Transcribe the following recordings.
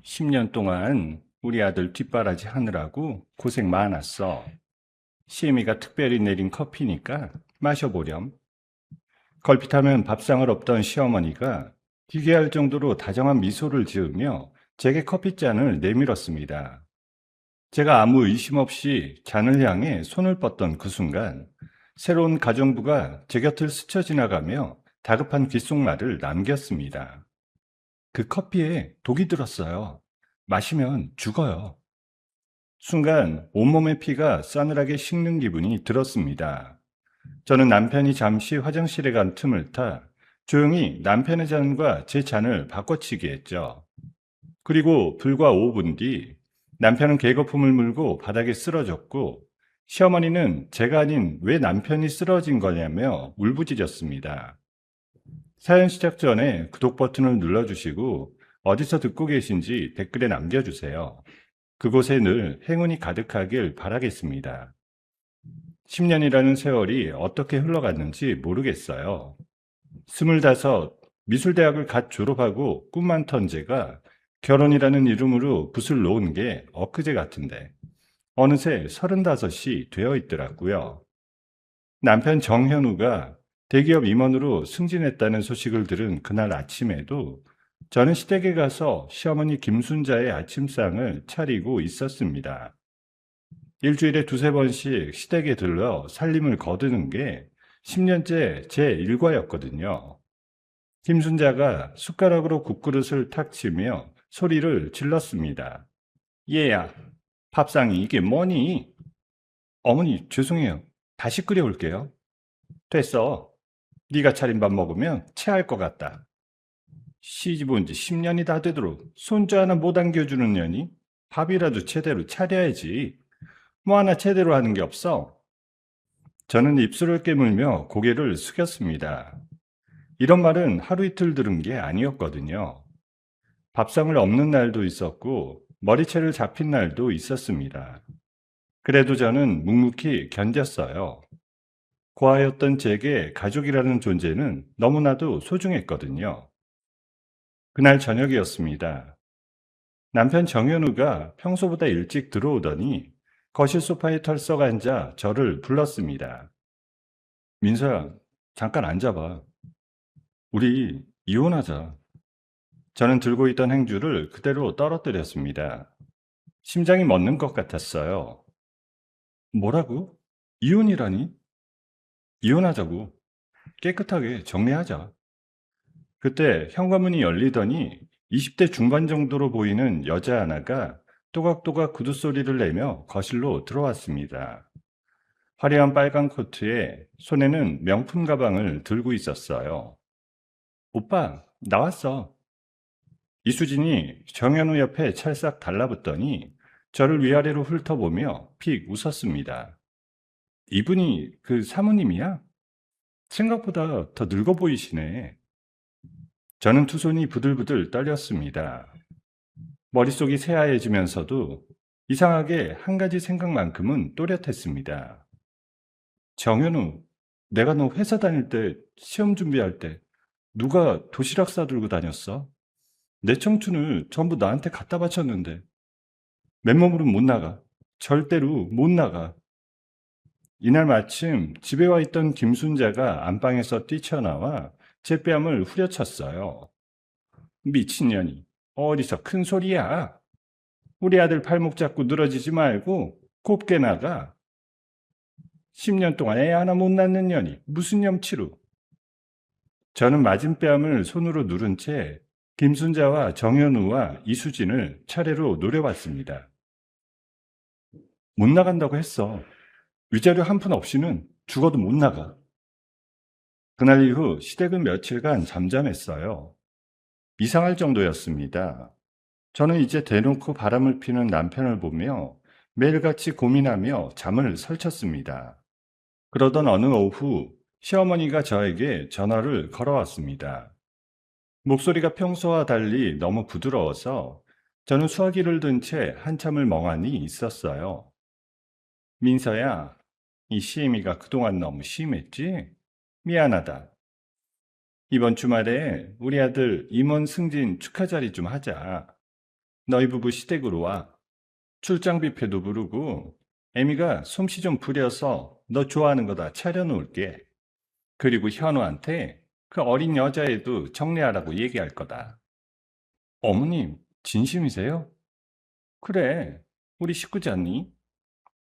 10년 동안 우리 아들 뒷바라지 하느라고 고생 많았어. 시애미가 특별히 내린 커피니까 마셔보렴. 걸핏하면 밥상을 없던 시어머니가 기괴할 정도로 다정한 미소를 지으며 제게 커피잔을 내밀었습니다. 제가 아무 의심 없이 잔을 향해 손을 뻗던 그 순간 새로운 가정부가 제 곁을 스쳐 지나가며 다급한 귓속말을 남겼습니다. 그 커피에 독이 들었어요. 마시면 죽어요. 순간 온몸의 피가 싸늘하게 식는 기분이 들었습니다. 저는 남편이 잠시 화장실에 간 틈을 타 조용히 남편의 잔과 제 잔을 바꿔치기 했죠. 그리고 불과 5분 뒤 남편은 계거품을 물고 바닥에 쓰러졌고 시어머니는 제가 아닌 왜 남편이 쓰러진 거냐며 울부짖었습니다. 사연 시작 전에 구독 버튼을 눌러주시고 어디서 듣고 계신지 댓글에 남겨주세요. 그곳에 늘 행운이 가득하길 바라겠습니다. 10년이라는 세월이 어떻게 흘러갔는지 모르겠어요. 25, 미술대학을 갓 졸업하고 꿈만 턴 제가 결혼이라는 이름으로 붓을 놓은 게 엊그제 같은데 어느새 35이 되어 있더라고요. 남편 정현우가 대기업 임원으로 승진했다는 소식을 들은 그날 아침에도 저는 시댁에 가서 시어머니 김순자의 아침상을 차리고 있었습니다. 일주일에 두세 번씩 시댁에 들러 살림을 거두는 게 10년째 제 일과였거든요. 김순자가 숟가락으로 국그릇을 탁 치며 소리를 질렀습니다. 얘야, 밥상이 이게 뭐니? 어머니, 죄송해요. 다시 끓여올게요. 됐어. 네가 차린 밥 먹으면 체할 것 같다. 시집 온 지 10년이 다 되도록 손주 하나 못 안겨주는 년이 밥이라도 제대로 차려야지. 뭐 하나 제대로 하는 게 없어. 저는 입술을 깨물며 고개를 숙였습니다. 이런 말은 하루 이틀 들은 게 아니었거든요. 밥상을 엎는 날도 있었고 머리채를 잡힌 날도 있었습니다. 그래도 저는 묵묵히 견뎠어요. 고아였던 제게 가족이라는 존재는 너무나도 소중했거든요. 그날 저녁이었습니다. 남편 정현우가 평소보다 일찍 들어오더니 거실 소파에 털썩 앉아 저를 불렀습니다. 민서야, 잠깐 앉아봐. 우리 이혼하자. 저는 들고 있던 행주를 그대로 떨어뜨렸습니다. 심장이 멎는 것 같았어요. 뭐라고? 이혼이라니? 이혼하자고. 깨끗하게 정리하자. 그때 현관문이 열리더니 20대 중반 정도로 보이는 여자 하나가 또각또각 구두 소리를 내며 거실로 들어왔습니다. 화려한 빨간 코트에 손에는 명품 가방을 들고 있었어요. 오빠, 나왔어. 이수진이 정현우 옆에 찰싹 달라붙더니 저를 위아래로 훑어보며 픽 웃었습니다. 이분이 그 사모님이야? 생각보다 더 늙어 보이시네. 저는 두 손이 부들부들 떨렸습니다. 머릿속이 새하얘지면서도 이상하게 한 가지 생각만큼은 또렷했습니다. 정현우, 내가 너 회사 다닐 때, 시험 준비할 때 누가 도시락 싸들고 다녔어? 내 청춘을 전부 나한테 갖다 바쳤는데 맨몸으로 못 나가. 절대로 못 나가. 이날 마침 집에 와 있던 김순자가 안방에서 뛰쳐나와 제 뺨을 후려쳤어요. 미친년이 어디서 큰 소리야. 우리 아들 발목 잡고 늘어지지 말고 곱게 나가. 10년 동안 애 하나 못 낳는 년이 무슨 염치로. 저는 맞은 뺨을 손으로 누른 채 김순자와 정현우와 이수진을 차례로 노려봤습니다. 못 나간다고 했어. 위자료 한 푼 없이는 죽어도 못 나가. 그날 이후 시댁은 며칠간 잠잠했어요. 이상할 정도였습니다. 저는 이제 대놓고 바람을 피는 남편을 보며 매일같이 고민하며 잠을 설쳤습니다. 그러던 어느 오후 시어머니가 저에게 전화를 걸어왔습니다. 목소리가 평소와 달리 너무 부드러워서 저는 수화기를 든 채 한참을 멍하니 있었어요. 민서야, 이 시애미가 그동안 너무 심했지? 미안하다. 이번 주말에 우리 아들 임원 승진 축하 자리 좀 하자. 너희 부부 시댁으로 와. 출장 뷔페도 부르고 애미가 솜씨 좀 부려서 너 좋아하는 거 다 차려놓을게. 그리고 현우한테 그 어린 여자애도 정리하라고 얘기할 거다. 어머님, 진심이세요? 그래, 우리 식구잖니?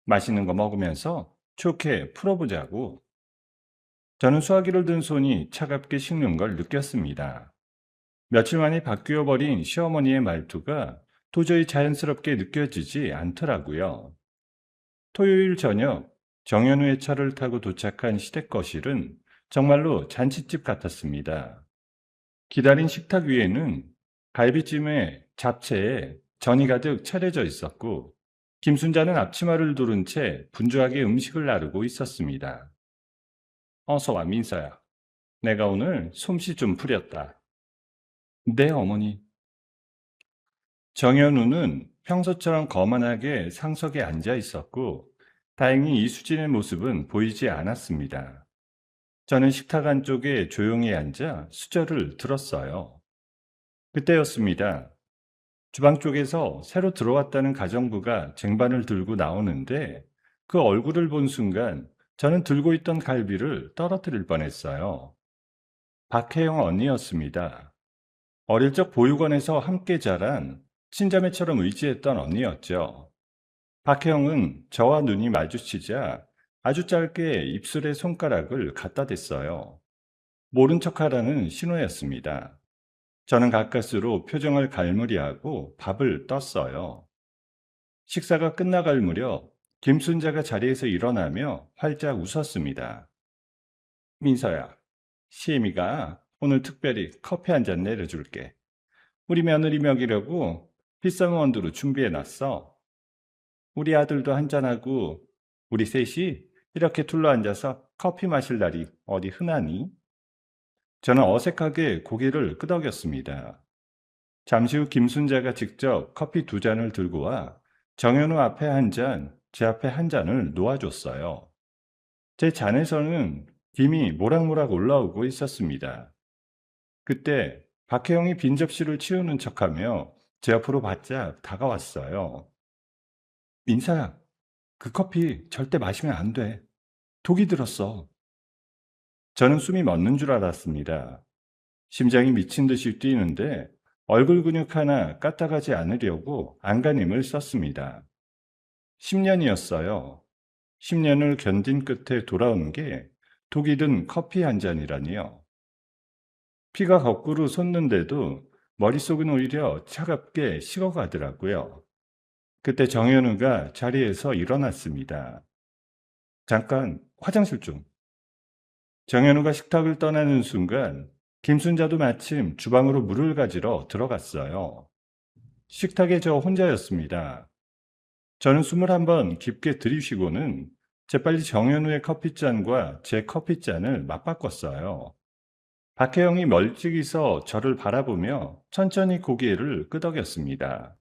맛있는 거 먹으면서 좋게 풀어보자고. 저는 수화기를 든 손이 차갑게 식는 걸 느꼈습니다. 며칠 만에 바뀌어 버린 시어머니의 말투가 도저히 자연스럽게 느껴지지 않더라고요. 토요일 저녁 정현우의 차를 타고 도착한 시댁 거실은 정말로 잔칫집 같았습니다. 기다린 식탁 위에는 갈비찜에 잡채에 전이 가득 차려져 있었고 김순자는 앞치마를 두른 채 분주하게 음식을 나르고 있었습니다. 어서 와, 민서야. 내가 오늘 솜씨 좀 부렸다. 네, 어머니. 정현우는 평소처럼 거만하게 상석에 앉아 있었고 다행히 이수진의 모습은 보이지 않았습니다. 저는 식탁 안쪽에 조용히 앉아 수저를 들었어요. 그때였습니다. 주방 쪽에서 새로 들어왔다는 가정부가 쟁반을 들고 나오는데 그 얼굴을 본 순간 저는 들고 있던 갈비를 떨어뜨릴 뻔했어요. 박혜영 언니였습니다. 어릴 적 보육원에서 함께 자란 친자매처럼 의지했던 언니였죠. 박혜영은 저와 눈이 마주치자 아주 짧게 입술에 손가락을 갖다 댔어요. 모른 척하라는 신호였습니다. 저는 가까스로 표정을 갈무리하고 밥을 떴어요. 식사가 끝나갈 무렵 김순자가 자리에서 일어나며 활짝 웃었습니다. 민서야, 시애미가 오늘 특별히 커피 한 잔 내려줄게. 우리 며느리 먹이려고 비싼 원두로 준비해놨어. 우리 아들도 한잔하고 우리 셋이 이렇게 둘러앉아서 커피 마실 날이 어디 흔하니? 저는 어색하게 고개를 끄덕였습니다. 잠시 후 김순자가 직접 커피 두 잔을 들고 와 정현우 앞에 한 잔, 제 앞에 한 잔을 놓아줬어요. 제 잔에서는 김이 모락모락 올라오고 있었습니다. 그때 박혜영이 빈 접시를 치우는 척하며 제 앞으로 바짝 다가왔어요. 민사야, 그 커피 절대 마시면 안 돼. 독이 들었어. 저는 숨이 멎는 줄 알았습니다. 심장이 미친 듯이 뛰는데 얼굴 근육 하나 까딱하지 않으려고 안간힘을 썼습니다. 10년이었어요. 10년을 견딘 끝에 돌아온 게 독이 든 커피 한 잔이라니요. 피가 거꾸로 솟는데도 머릿속은 오히려 차갑게 식어가더라고요. 그때 정현우가 자리에서 일어났습니다. 잠깐 화장실 좀. 정현우가 식탁을 떠나는 순간 김순자도 마침 주방으로 물을 가지러 들어갔어요. 식탁에 저 혼자였습니다. 저는 숨을 한번 깊게 들이쉬고는 재빨리 정현우의 커피잔과 제 커피잔을 맞바꿨어요. 박혜영이 멀찍이 서 저를 바라보며 천천히 고개를 끄덕였습니다.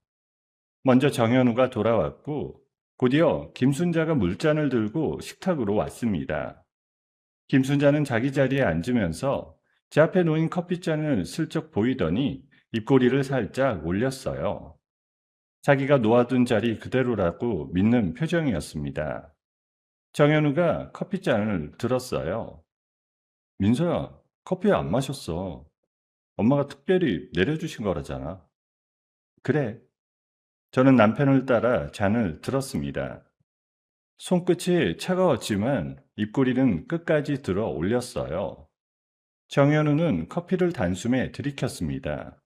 먼저 정현우가 돌아왔고 곧이어 김순자가 물잔을 들고 식탁으로 왔습니다. 김순자는 자기 자리에 앉으면서 제 앞에 놓인 커피잔을 슬쩍 보이더니 입꼬리를 살짝 올렸어요. 자기가 놓아둔 자리 그대로라고 믿는 표정이었습니다. 정현우가 커피잔을 들었어요. 민서야, 커피 안 마셨어. 엄마가 특별히 내려주신 거라잖아. 그래. 저는 남편을 따라 잔을 들었습니다. 손끝이 차가웠지만 입꼬리는 끝까지 들어 올렸어요. 정현우는 커피를 단숨에 들이켰습니다.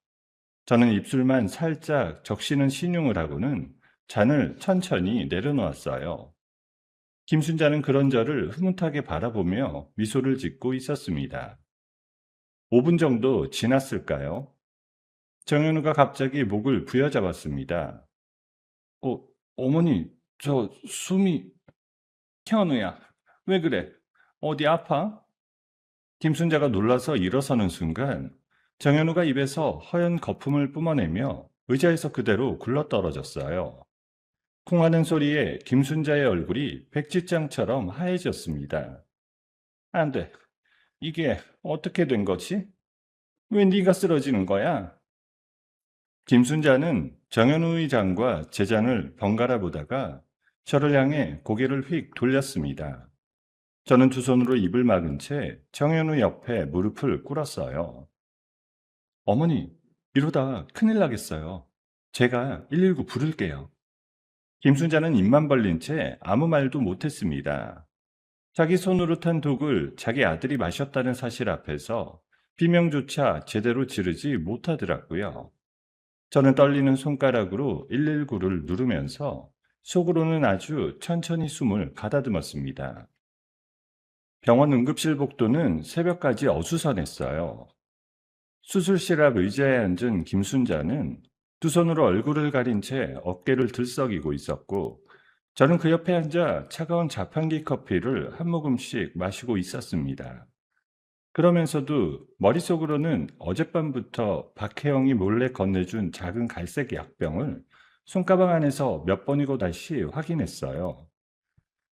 저는 입술만 살짝 적시는 신용을 하고는 잔을 천천히 내려놓았어요. 김순자는 그런 저를 흐뭇하게 바라보며 미소를 짓고 있었습니다. 5분 정도 지났을까요? 정현우가 갑자기 목을 부여잡았습니다. 어머니, 저 숨이... 현우야, 왜 그래? 어디 아파? 김순자가 놀라서 일어서는 순간 정현우가 입에서 허연 거품을 뿜어내며 의자에서 그대로 굴러떨어졌어요. 쿵하는 소리에 김순자의 얼굴이 백지장처럼 하얘졌습니다. 안 돼. 이게 어떻게 된 거지? 왜 네가 쓰러지는 거야? 김순자는 정현우 의장과 제잔을 번갈아 보다가 저를 향해 고개를 휙 돌렸습니다. 저는 두 손으로 입을 막은 채 정현우 옆에 무릎을 꿇었어요. 어머니, 이러다 큰일 나겠어요. 제가 119 부를게요. 김순자는 입만 벌린 채 아무 말도 못했습니다. 자기 손으로 탄 독을 자기 아들이 마셨다는 사실 앞에서 비명조차 제대로 지르지 못하더라고요. 저는 떨리는 손가락으로 119를 누르면서 속으로는 아주 천천히 숨을 가다듬었습니다. 병원 응급실 복도는 새벽까지 어수선했어요. 수술실 앞 의자에 앉은 김순자는 두 손으로 얼굴을 가린 채 어깨를 들썩이고 있었고, 저는 그 옆에 앉아 차가운 자판기 커피를 한 모금씩 마시고 있었습니다. 그러면서도 머릿속으로는 어젯밤부터 박혜영이 몰래 건네준 작은 갈색 약병을 손가방 안에서 몇 번이고 다시 확인했어요.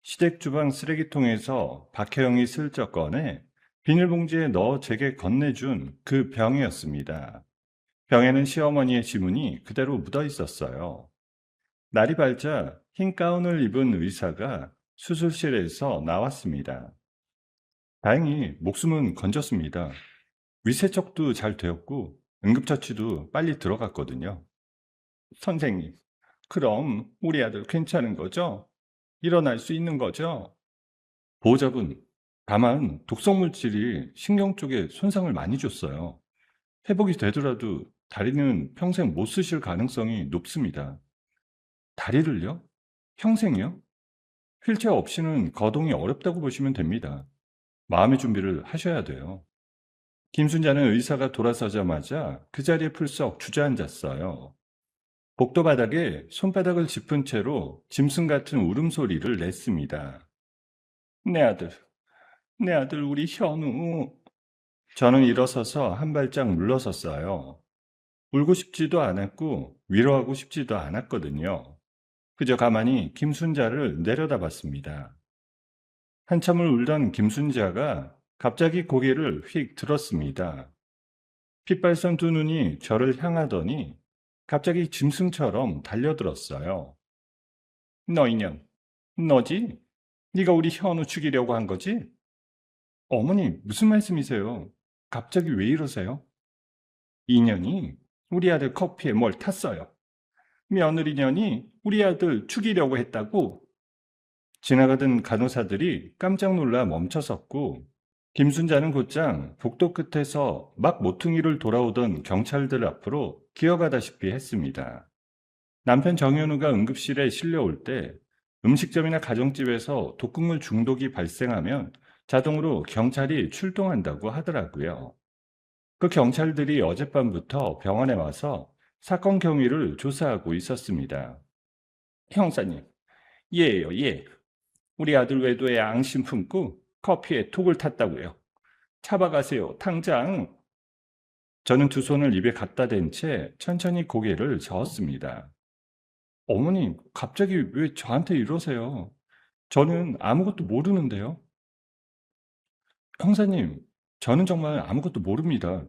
시댁 주방 쓰레기통에서 박혜영이 슬쩍 꺼내 비닐봉지에 넣어 제게 건네준 그 병이었습니다. 병에는 시어머니의 지문이 그대로 묻어 있었어요. 날이 밝자 흰 가운을 입은 의사가 수술실에서 나왔습니다. 다행히 목숨은 건졌습니다. 위세척도 잘 되었고 응급처치도 빨리 들어갔거든요. 선생님, 그럼 우리 아들 괜찮은 거죠? 일어날 수 있는 거죠? 보호자분, 다만 독성 물질이 신경 쪽에 손상을 많이 줬어요. 회복이 되더라도 다리는 평생 못 쓰실 가능성이 높습니다. 다리를요? 평생이요? 휠체어 없이는 거동이 어렵다고 보시면 됩니다. 마음의 준비를 하셔야 돼요. 김순자는 의사가 돌아서자마자 그 자리에 풀썩 주저앉았어요. 복도 바닥에 손바닥을 짚은 채로 짐승 같은 울음소리를 냈습니다. 내 아들, 내 아들 우리 현우. 저는 일어서서 한 발짝 물러섰어요. 울고 싶지도 않았고 위로하고 싶지도 않았거든요. 그저 가만히 김순자를 내려다봤습니다. 한참을 울던 김순자가 갑자기 고개를 휙 들었습니다. 핏발선 두 눈이 저를 향하더니 갑자기 짐승처럼 달려들었어요. 너 인연, 너지? 네가 우리 현우 죽이려고 한 거지? 어머니, 무슨 말씀이세요? 갑자기 왜 이러세요? 인연이 우리 아들 커피에 뭘 탔어요. 며느리년이 우리 아들 죽이려고 했다고. 지나가던 간호사들이 깜짝 놀라 멈춰섰고, 김순자는 곧장 복도 끝에서 막 모퉁이를 돌아오던 경찰들 앞으로 기어가다시피 했습니다. 남편 정현우가 응급실에 실려올 때 음식점이나 가정집에서 독극물 중독이 발생하면 자동으로 경찰이 출동한다고 하더라고요. 그 경찰들이 어젯밤부터 병원에 와서 사건 경위를 조사하고 있었습니다. 형사님, 예예요, 예. 우리 아들 외도에 앙심 품고 커피에 톡을 탔다고요. 잡아가세요, 당장. 저는 두 손을 입에 갖다 댄 채 천천히 고개를 저었습니다. 어머니, 갑자기 왜 저한테 이러세요? 저는 아무것도 모르는데요. 형사님, 저는 정말 아무것도 모릅니다.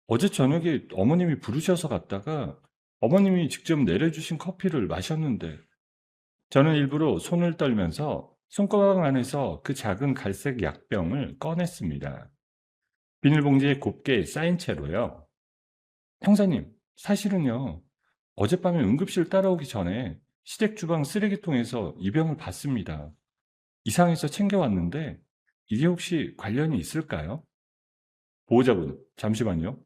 어제 저녁에 어머님이 부르셔서 갔다가 어머님이 직접 내려주신 커피를 마셨는데, 저는 일부러 손을 떨면서 손가락 안에서 그 작은 갈색 약병을 꺼냈습니다. 비닐봉지에 곱게 쌓인 채로요. 형사님, 사실은요, 어젯밤에 응급실 따라오기 전에 시댁 주방 쓰레기통에서 이 병을 봤습니다. 이상해서 챙겨왔는데 이게 혹시 관련이 있을까요? 보호자분, 잠시만요.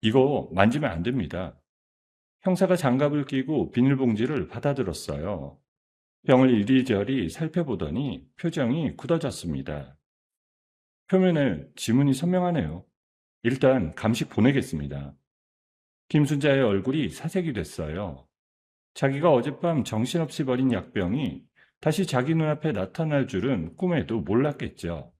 이거 만지면 안 됩니다. 형사가 장갑을 끼고 비닐봉지를 받아들었어요. 병을 이리저리 살펴보더니 표정이 굳어졌습니다. 표면에 지문이 선명하네요. 일단 감식 보내겠습니다. 김순자의 얼굴이 사색이 됐어요. 자기가 어젯밤 정신없이 버린 약병이 다시 자기 눈앞에 나타날 줄은 꿈에도 몰랐겠죠.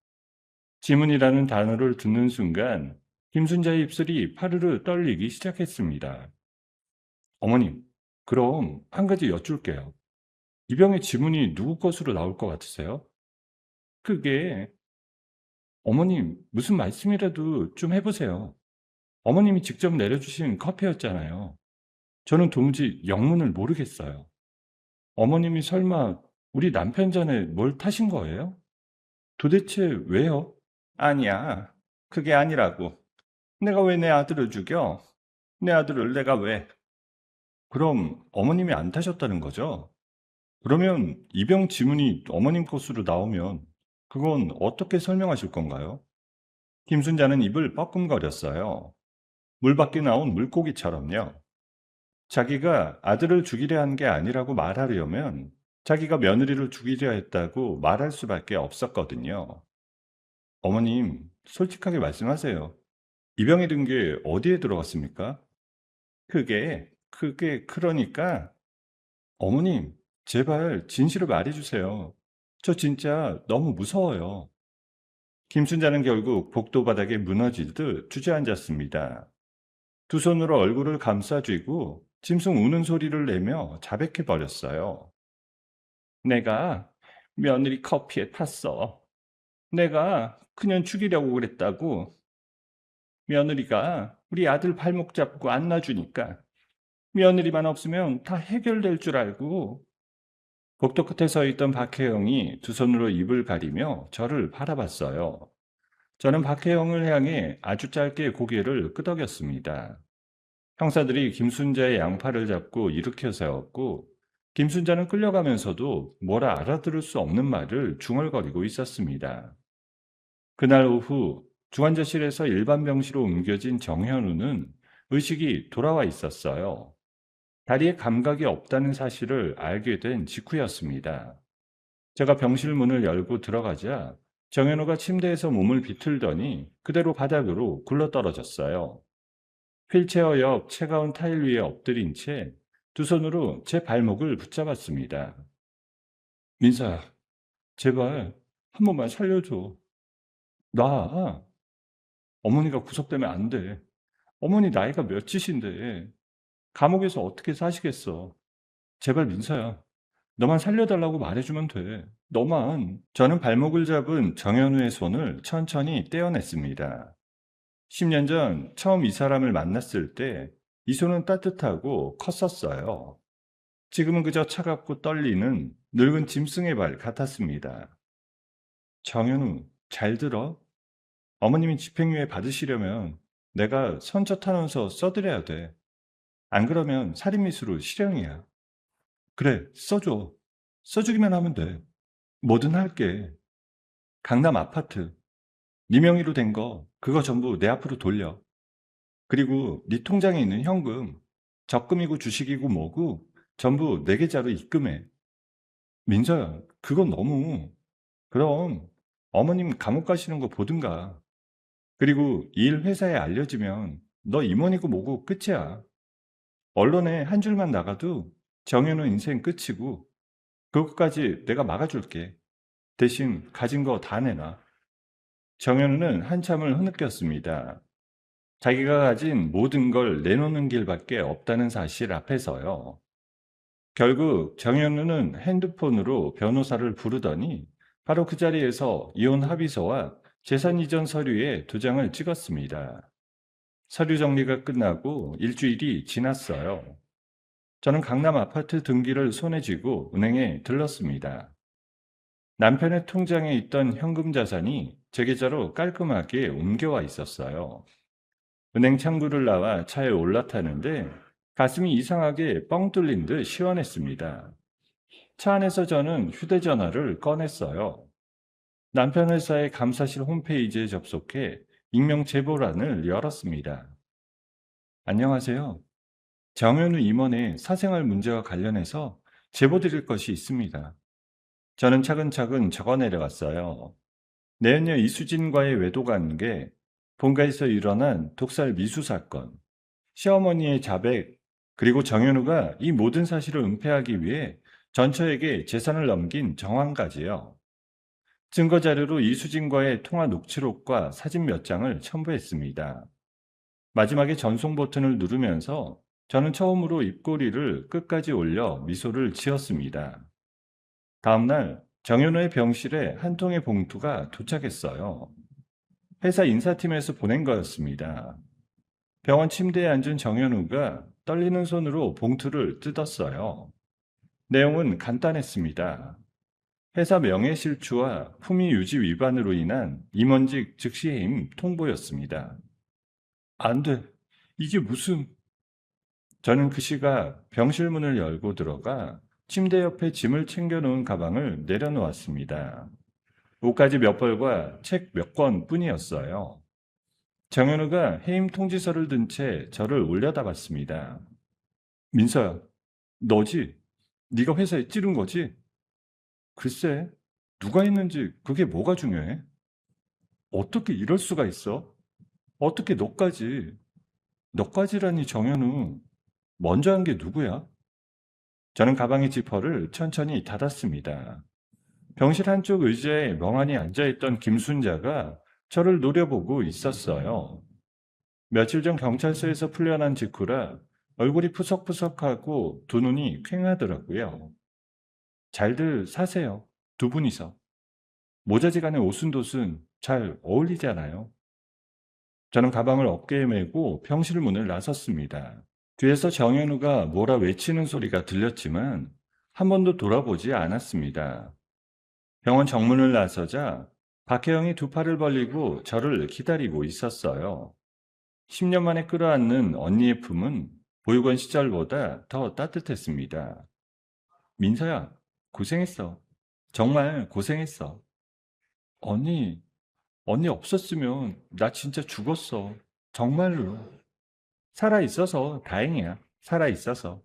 지문이라는 단어를 듣는 순간 김순자의 입술이 파르르 떨리기 시작했습니다. 어머님, 그럼 한 가지 여쭐게요. 이 병의 지문이 누구 것으로 나올 것 같으세요? 그게 어머님 무슨 말씀이라도 좀 해보세요. 어머님이 직접 내려주신 커피였잖아요. 저는 도무지 영문을 모르겠어요. 어머님이 설마 우리 남편 전에 뭘 타신 거예요? 도대체 왜요? 아니야. 그게 아니라고. 내가 왜 내 아들을 죽여? 내 아들을 내가 왜? 그럼 어머님이 안 타셨다는 거죠? 그러면 입영 지문이 어머님 것으로 나오면 그건 어떻게 설명하실 건가요? 김순자는 입을 뻐끔거렸어요. 물 밖에 나온 물고기처럼요. 자기가 아들을 죽이려 한 게 아니라고 말하려면 자기가 며느리를 죽이려 했다고 말할 수밖에 없었거든요. 어머님, 솔직하게 말씀하세요. 입영이 든 게 어디에 들어갔습니까? 그게 그러니까 어머님, 제발 진실을 말해주세요. 저 진짜 너무 무서워요. 김순자는 결국 복도 바닥에 무너지듯 주저앉았습니다. 두 손으로 얼굴을 감싸쥐고 짐승 우는 소리를 내며 자백해 버렸어요. 내가 며느리 커피에 탔어. 내가 그냥 죽이려고 그랬다고. 며느리가 우리 아들 발목 잡고 안 놔주니까 며느리만 없으면 다 해결될 줄 알고. 복도 끝에 서 있던 박혜영이 두 손으로 입을 가리며 저를 바라봤어요. 저는 박혜영을 향해 아주 짧게 고개를 끄덕였습니다. 형사들이 김순자의 양팔을 잡고 일으켜 세웠고, 김순자는 끌려가면서도 뭐라 알아들을 수 없는 말을 중얼거리고 있었습니다. 그날 오후 중환자실에서 일반 병실로 옮겨진 정현우는 의식이 돌아와 있었어요. 다리에 감각이 없다는 사실을 알게 된 직후였습니다. 제가 병실 문을 열고 들어가자 정현우가 침대에서 몸을 비틀더니 그대로 바닥으로 굴러떨어졌어요. 휠체어 옆 차가운 타일 위에 엎드린 채 두 손으로 제 발목을 붙잡았습니다. 민서야, 제발 한 번만 살려줘. 나 어머니가 구속되면 안 돼. 어머니 나이가 몇이신데 감옥에서 어떻게 사시겠어. 제발 민서야, 너만 살려달라고 말해주면 돼. 너만. 저는 발목을 잡은 정현우의 손을 천천히 떼어냈습니다. 10년 전 처음 이 사람을 만났을 때 이 손은 따뜻하고 컸었어요. 지금은 그저 차갑고 떨리는 늙은 짐승의 발 같았습니다. 정현우, 잘 들어. 어머님이 집행유예 받으시려면 내가 선처탄원서 써드려야 돼. 안 그러면 살인미수로 실형이야. 그래, 써줘. 써주기만 하면 돼. 뭐든 할게. 강남 아파트. 네 명의로 된 거, 그거 전부 내 앞으로 돌려. 그리고 네 통장에 있는 현금, 적금이고 주식이고 뭐고 전부 내 계좌로 입금해. 민서야, 그건 너무. 그럼 어머님 감옥 가시는 거 보든가. 그리고 이 일 회사에 알려지면 너 임원이고 뭐고 끝이야. 언론에 한 줄만 나가도 정현우 인생 끝이고 그것까지 내가 막아줄게. 대신 가진 거 다 내놔. 정현우는 한참을 흐느꼈습니다. 자기가 가진 모든 걸 내놓는 길밖에 없다는 사실 앞에서요. 결국 정현우는 핸드폰으로 변호사를 부르더니 바로 그 자리에서 이혼 합의서와 재산 이전 서류에 도장을 찍었습니다. 서류 정리가 끝나고 일주일이 지났어요. 저는 강남 아파트 등기를 손에 쥐고 은행에 들렀습니다. 남편의 통장에 있던 현금 자산이 제 계좌로 깔끔하게 옮겨와 있었어요. 은행 창구를 나와 차에 올라타는데 가슴이 이상하게 뻥 뚫린 듯 시원했습니다. 차 안에서 저는 휴대전화를 꺼냈어요. 남편 회사의 감사실 홈페이지에 접속해 익명 제보란을 열었습니다. 안녕하세요. 정현우 임원의 사생활 문제와 관련해서 제보드릴 것이 있습니다. 저는 차근차근 적어 내려갔어요. 내연녀 이수진과의 외도 관계, 본가에서 일어난 독살 미수 사건, 시어머니의 자백, 그리고 정현우가 이 모든 사실을 은폐하기 위해 전처에게 재산을 넘긴 정황까지요. 증거 자료로 이수진과의 통화 녹취록과 사진 몇 장을 첨부했습니다. 마지막에 전송 버튼을 누르면서 저는 처음으로 입꼬리를 끝까지 올려 미소를 지었습니다. 다음날 정현우의 병실에 한 통의 봉투가 도착했어요. 회사 인사팀에서 보낸 거였습니다. 병원 침대에 앉은 정현우가 떨리는 손으로 봉투를 뜯었어요. 내용은 간단했습니다. 회사 명예실추와 품위유지 위반으로 인한 임원직 즉시 해임 통보였습니다. 안 돼. 이게 무슨... 저는 그 시각 병실 문을 열고 들어가 침대 옆에 짐을 챙겨놓은 가방을 내려놓았습니다. 옷가지 몇 벌과 책 몇 권 뿐이었어요. 정현우가 해임 통지서를 든 채 저를 올려다봤습니다. 민서야, 너지? 네가 회사에 찌른 거지? 글쎄, 누가 했는지 그게 뭐가 중요해? 어떻게 이럴 수가 있어? 어떻게 너까지? 너까지라니 정현우. 먼저 한 게 누구야? 저는 가방의 지퍼를 천천히 닫았습니다. 병실 한쪽 의자에 멍하니 앉아있던 김순자가 저를 노려보고 있었어요. 며칠 전 경찰서에서 풀려난 직후라 얼굴이 푸석푸석하고 두 눈이 퀭하더라고요. 잘들 사세요. 두 분이서. 모자지간에 오순도순 잘 어울리잖아요. 저는 가방을 어깨에 메고 병실 문을 나섰습니다. 뒤에서 정현우가 뭐라 외치는 소리가 들렸지만 한 번도 돌아보지 않았습니다. 병원 정문을 나서자 박혜영이 두 팔을 벌리고 저를 기다리고 있었어요. 10년 만에 끌어안는 언니의 품은 보육원 시절보다 더 따뜻했습니다. 민서야, 고생했어. 정말 고생했어. 언니, 언니 없었으면 나 진짜 죽었어. 정말로. 살아있어서 다행이야. 살아있어서.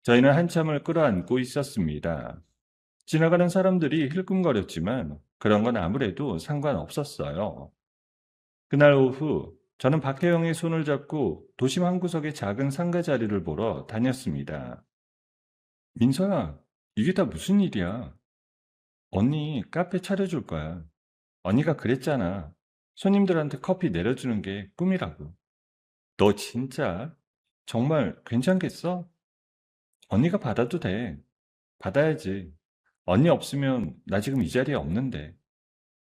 저희는 한참을 끌어안고 있었습니다. 지나가는 사람들이 힐끔거렸지만 그런 건 아무래도 상관없었어요. 그날 오후 저는 박혜영의 손을 잡고 도심 한 구석의 작은 상가 자리를 보러 다녔습니다. 민서야, 이게 다 무슨 일이야? 언니 카페 차려줄 거야. 언니가 그랬잖아. 손님들한테 커피 내려주는 게 꿈이라고. 너 진짜 정말 괜찮겠어? 언니가 받아도 돼. 받아야지. 언니 없으면 나 지금 이 자리에 없는데.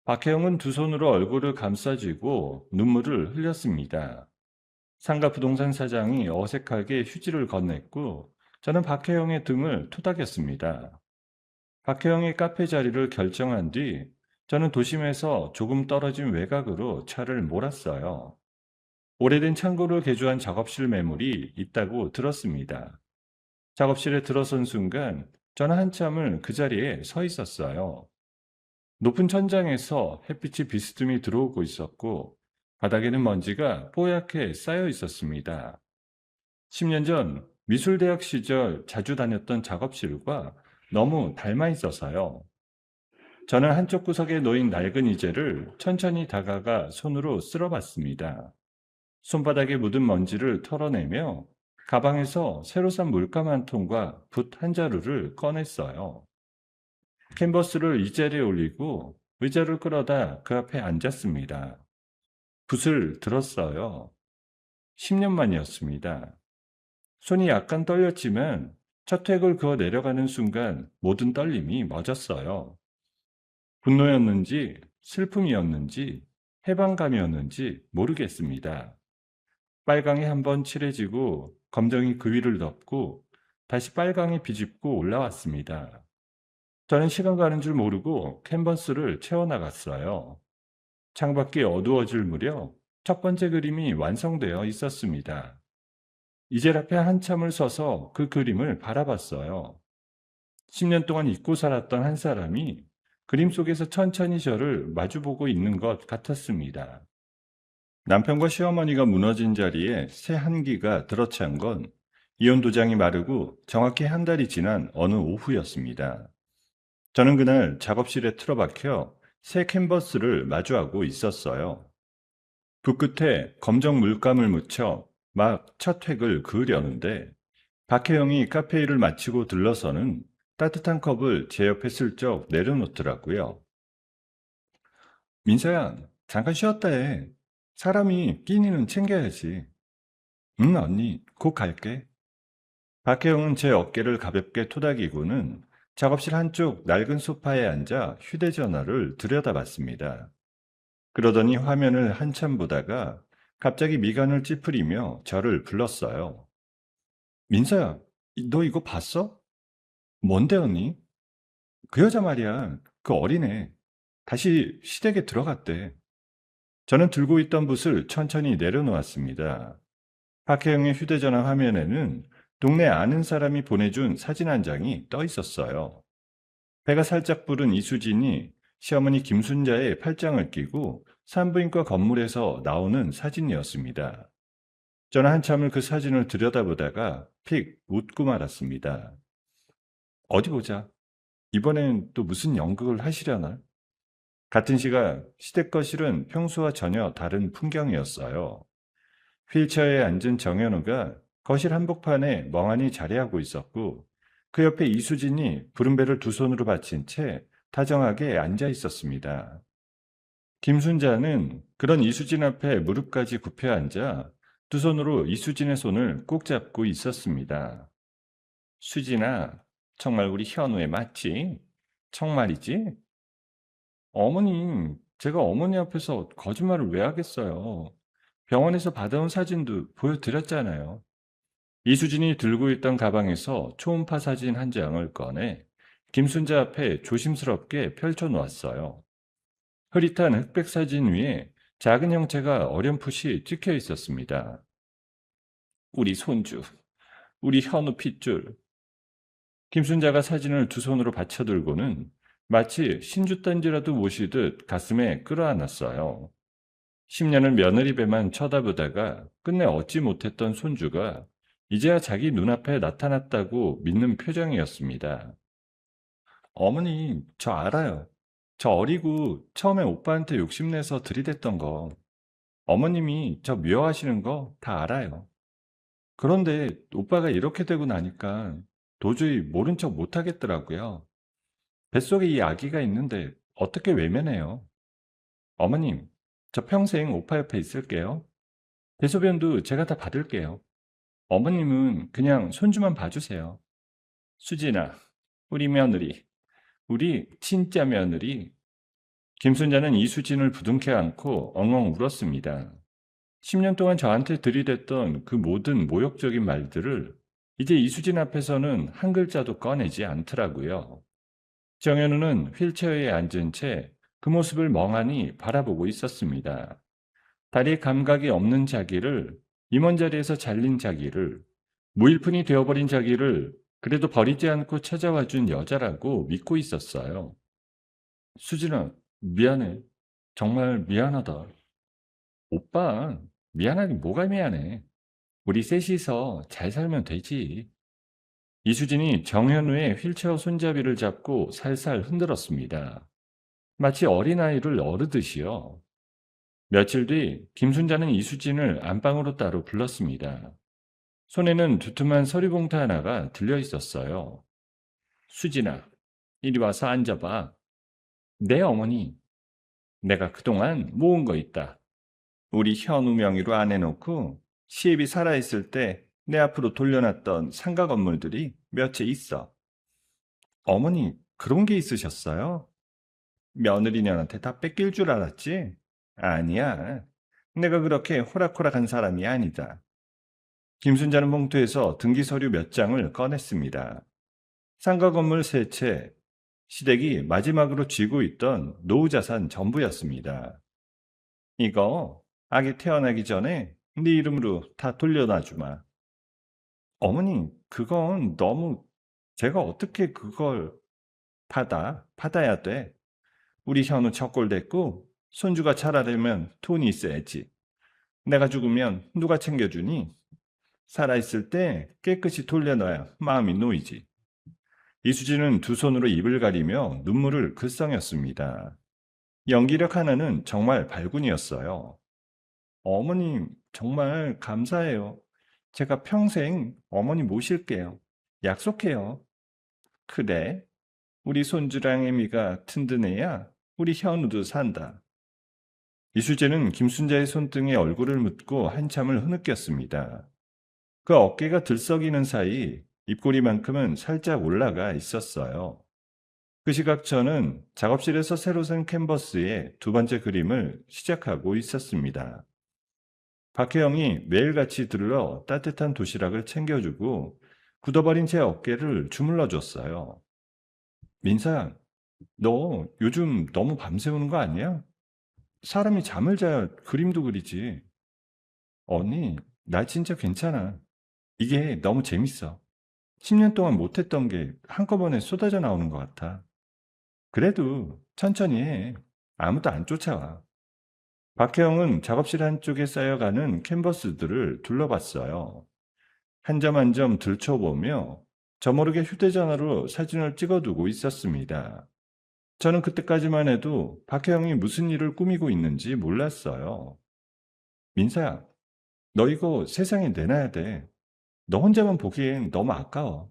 박혜영은 두 손으로 얼굴을 감싸쥐고 눈물을 흘렸습니다. 상가 부동산 사장이 어색하게 휴지를 건넸고 저는 박혜영의 등을 토닥였습니다. 박혜영의 카페 자리를 결정한 뒤 저는 도심에서 조금 떨어진 외곽으로 차를 몰았어요. 오래된 창고를 개조한 작업실 매물이 있다고 들었습니다. 작업실에 들어선 순간 저는 한참을 그 자리에 서 있었어요. 높은 천장에서 햇빛이 비스듬히 들어오고 있었고 바닥에는 먼지가 뽀얗게 쌓여 있었습니다. 10년 전 미술대학 시절 자주 다녔던 작업실과 너무 닮아 있어서요. 저는 한쪽 구석에 놓인 낡은 이젤을 천천히 다가가 손으로 쓸어봤습니다. 손바닥에 묻은 먼지를 털어내며 가방에서 새로 산 물감 한 통과 붓 한 자루를 꺼냈어요. 캔버스를 이젤에 올리고 의자를 끌어다 그 앞에 앉았습니다. 붓을 들었어요. 10년 만이었습니다. 손이 약간 떨렸지만 첫 획을 그어 내려가는 순간 모든 떨림이 멎었어요. 분노였는지 슬픔이었는지 해방감이었는지 모르겠습니다. 빨강이 한번 칠해지고 검정이 그 위를 덮고 다시 빨강이 비집고 올라왔습니다. 저는 시간 가는 줄 모르고 캔버스를 채워나갔어요. 창밖이 어두워질 무렵 첫 번째 그림이 완성되어 있었습니다. 이젤 앞에 한참을 서서 그 그림을 바라봤어요. 10년 동안 잊고 살았던 한 사람이 그림 속에서 천천히 저를 마주보고 있는 것 같았습니다. 남편과 시어머니가 무너진 자리에 새 한기가 들어찬 건 이혼 도장이 마르고 정확히 한 달이 지난 어느 오후였습니다. 저는 그날 작업실에 틀어박혀 새 캔버스를 마주하고 있었어요. 붓 끝에 검정 물감을 묻혀 막 첫 획을 그으려는데 박혜영이 카페 일을 마치고 들러서는 따뜻한 컵을 제 옆에 슬쩍 내려놓더라고요. 민서야, 잠깐 쉬었다 해. 사람이 끼니는 챙겨야지. 응, 언니, 곧 갈게. 박혜영은 제 어깨를 가볍게 토닥이고는 작업실 한쪽 낡은 소파에 앉아 휴대전화를 들여다봤습니다. 그러더니 화면을 한참 보다가 갑자기 미간을 찌푸리며 저를 불렀어요. 민서야, 너 이거 봤어? 뭔데, 언니? 그 여자 말이야. 그 어린애. 다시 시댁에 들어갔대. 저는 들고 있던 붓을 천천히 내려놓았습니다. 박혜영의 휴대전화 화면에는 동네 아는 사람이 보내준 사진 한 장이 떠 있었어요. 배가 살짝 부른 이수진이 시어머니 김순자의 팔짱을 끼고 산부인과 건물에서 나오는 사진이었습니다. 저는 한참을 그 사진을 들여다보다가 픽 웃고 말았습니다. 어디 보자. 이번엔 또 무슨 연극을 하시려나? 같은 시각 시댁 거실은 평소와 전혀 다른 풍경이었어요. 휠체어에 앉은 정현우가 거실 한복판에 멍하니 자리하고 있었고 그 옆에 이수진이 부른배를 두 손으로 받친 채 다정하게 앉아 있었습니다. 김순자는 그런 이수진 앞에 무릎까지 굽혀 앉아 두 손으로 이수진의 손을 꼭 잡고 있었습니다. 수진아, 정말 우리 현우에 맞지? 정말이지? 어머님, 제가 어머니 앞에서 거짓말을 왜 하겠어요? 병원에서 받아온 사진도 보여드렸잖아요. 이수진이 들고 있던 가방에서 초음파 사진 한 장을 꺼내 김순자 앞에 조심스럽게 펼쳐놓았어요. 흐릿한 흑백 사진 위에 작은 형체가 어렴풋이 찍혀 있었습니다. 우리 손주, 우리 현우 핏줄. 김순자가 사진을 두 손으로 받쳐들고는 마치 신주단지라도 모시듯 가슴에 끌어안았어요. 10년을 며느리 배만 쳐다보다가 끝내 얻지 못했던 손주가 이제야 자기 눈앞에 나타났다고 믿는 표정이었습니다. 어머니, 저 알아요. 저 어리고 처음에 오빠한테 욕심내서 들이댔던 거. 어머님이 저 미워하시는 거 다 알아요. 그런데 오빠가 이렇게 되고 나니까 도저히 모른 척 못하겠더라고요. 뱃속에 이 아기가 있는데 어떻게 외면해요? 어머님, 저 평생 오빠 옆에 있을게요. 대소변도 제가 다 받을게요. 어머님은 그냥 손주만 봐주세요. 수진아, 우리 며느리, 우리 진짜 며느리. 김순자는 이수진을 부둥켜 안고 엉엉 울었습니다. 10년 동안 저한테 들이댔던 그 모든 모욕적인 말들을 이제 이수진 앞에서는 한 글자도 꺼내지 않더라고요. 정현우는 휠체어에 앉은 채 그 모습을 멍하니 바라보고 있었습니다. 다리에 감각이 없는 자기를, 임원 자리에서 잘린 자기를, 무일푼이 되어버린 자기를 그래도 버리지 않고 찾아와 준 여자라고 믿고 있었어요. 수진아, 미안해. 정말 미안하다. 오빠, 미안하긴 뭐가 미안해. 우리 셋이서 잘 살면 되지. 이수진이 정현우의 휠체어 손잡이를 잡고 살살 흔들었습니다. 마치 어린아이를 어르듯이요. 며칠 뒤 김순자는 이수진을 안방으로 따로 불렀습니다. 손에는 두툼한 서류봉투 하나가 들려 있었어요. 수진아, 이리 와서 앉아봐. 네, 어머니. 내가 그동안 모은 거 있다. 우리 현우 명의로 안 해놓고 시애비 살아있을 때 내 앞으로 돌려놨던 상가 건물들이 몇 채 있어. 어머니, 그런 게 있으셨어요? 며느리년한테 다 뺏길 줄 알았지? 아니야. 내가 그렇게 호락호락한 사람이 아니다. 김순자는 봉투에서 등기 서류 몇 장을 꺼냈습니다. 상가 건물 3채, 시댁이 마지막으로 쥐고 있던 노후자산 전부였습니다. 이거 아기 태어나기 전에 네 이름으로 다 돌려놔 주마. 어머니, 그건 너무 제가 어떻게 그걸 받아야 돼. 우리 현우 척골 됐고 손주가 자라려면 돈이 있어야지. 내가 죽으면 누가 챙겨주니? 살아있을 때 깨끗이 돌려놔야 마음이 놓이지. 이수진은 두 손으로 입을 가리며 눈물을 글썽였습니다. 연기력 하나는 정말 발군이었어요. 어머님, 정말 감사해요. 제가 평생 어머니 모실게요. 약속해요. 그래, 우리 손주랑 애미가 튼튼해야 우리 현우도 산다. 이수재는 김순자의 손등에 얼굴을 묻고 한참을 흐느꼈습니다. 그 어깨가 들썩이는 사이 입꼬리만큼은 살짝 올라가 있었어요. 그 시각 저는 작업실에서 새로 산 캔버스에 두 번째 그림을 시작하고 있었습니다. 박혜영이 매일같이 들러 따뜻한 도시락을 챙겨주고 굳어버린 제 어깨를 주물러 줬어요. 민서야, 너 요즘 너무 밤새우는 거 아니야? 사람이 잠을 자야 그림도 그리지. 언니, 나 진짜 괜찮아. 이게 너무 재밌어. 10년 동안 못했던 게 한꺼번에 쏟아져 나오는 것 같아. 그래도 천천히 해. 아무도 안 쫓아와. 박혜영은 작업실 한쪽에 쌓여가는 캔버스들을 둘러봤어요. 한 점 한 점 들춰보며 저모르게 휴대전화로 사진을 찍어두고 있었습니다. 저는 그때까지만 해도 박혜영이 무슨 일을 꾸미고 있는지 몰랐어요. 민서야, 너 이거 세상에 내놔야 돼. 너 혼자만 보기엔 너무 아까워.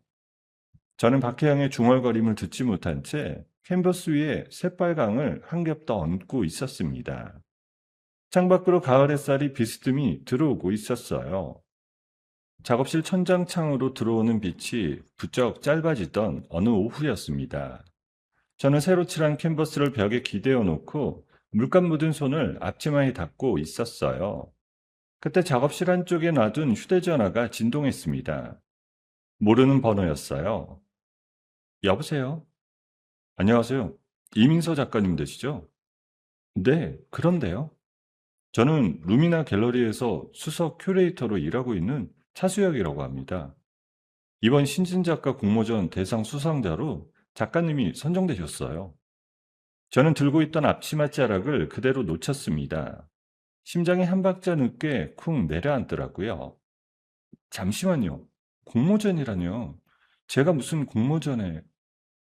저는 박혜영의 중얼거림을 듣지 못한 채 캔버스 위에 새빨강을 한 겹 더 얹고 있었습니다. 창밖으로 가을 햇살이 비스듬히 들어오고 있었어요. 작업실 천장창으로 들어오는 빛이 부쩍 짧아지던 어느 오후였습니다. 저는 새로 칠한 캔버스를 벽에 기대어 놓고 물감 묻은 손을 앞치마에 닫고 있었어요. 그때 작업실 한쪽에 놔둔 휴대전화가 진동했습니다. 모르는 번호였어요. 여보세요? 안녕하세요. 이민서 작가님 되시죠? 네, 그런데요. 저는 루미나 갤러리에서 수석 큐레이터로 일하고 있는 차수혁이라고 합니다. 이번 신진작가 공모전 대상 수상자로 작가님이 선정되셨어요. 저는 들고 있던 앞치마 자락을 그대로 놓쳤습니다. 심장이 한 박자 늦게 쿵 내려앉더라고요. 잠시만요. 공모전이라뇨. 제가 무슨 공모전에...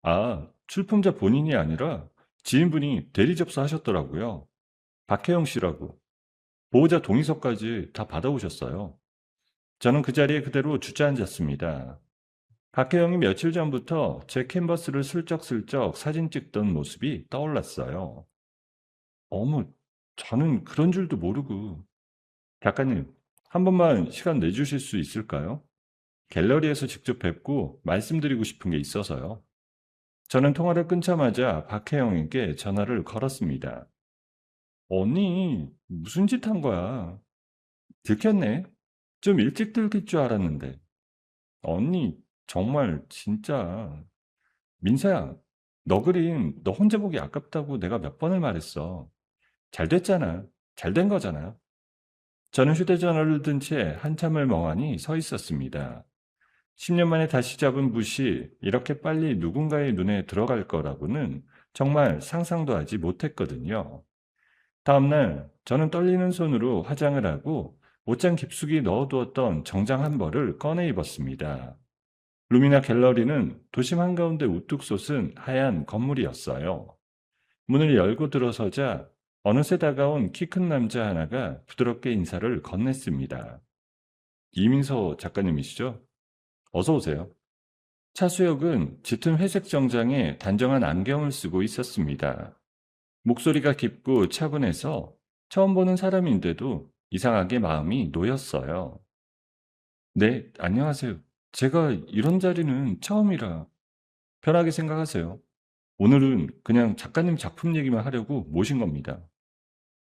아, 출품자 본인이 아니라 지인분이 대리 접수하셨더라고요. 박혜영 씨라고. 보호자 동의서까지 다 받아오셨어요. 저는 그 자리에 그대로 주저앉았습니다. 박혜영이 며칠 전부터 제 캔버스를 슬쩍슬쩍 사진 찍던 모습이 떠올랐어요. 어머, 저는 그런 줄도 모르고. 작가님, 한 번만 시간 내주실 수 있을까요? 갤러리에서 직접 뵙고 말씀드리고 싶은 게 있어서요. 저는 통화를 끊자마자 박혜영에게 전화를 걸었습니다. 언니, 무슨 짓 한 거야? 들켰네. 좀 일찍 들킬 줄 알았는데. 언니, 정말 진짜. 민서야, 너 그림 너 혼자 보기 아깝다고 내가 몇 번을 말했어. 잘 됐잖아. 잘 된 거잖아. 저는 휴대전화를 든 채 한참을 멍하니 서 있었습니다. 10년 만에 다시 잡은 붓이 이렇게 빨리 누군가의 눈에 들어갈 거라고는 정말 상상도 하지 못했거든요. 다음날 저는 떨리는 손으로 화장을 하고 옷장 깊숙이 넣어두었던 정장 한 벌을 꺼내 입었습니다. 루미나 갤러리는 도심 한가운데 우뚝 솟은 하얀 건물이었어요. 문을 열고 들어서자 어느새 다가온 키 큰 남자 하나가 부드럽게 인사를 건넸습니다. 이민서 작가님이시죠? 어서 오세요. 차수혁은 짙은 회색 정장에 단정한 안경을 쓰고 있었습니다. 목소리가 깊고 차분해서 처음 보는 사람인데도 이상하게 마음이 놓였어요. 네, 안녕하세요. 제가 이런 자리는 처음이라 편하게 생각하세요. 오늘은 그냥 작가님 작품 얘기만 하려고 모신 겁니다.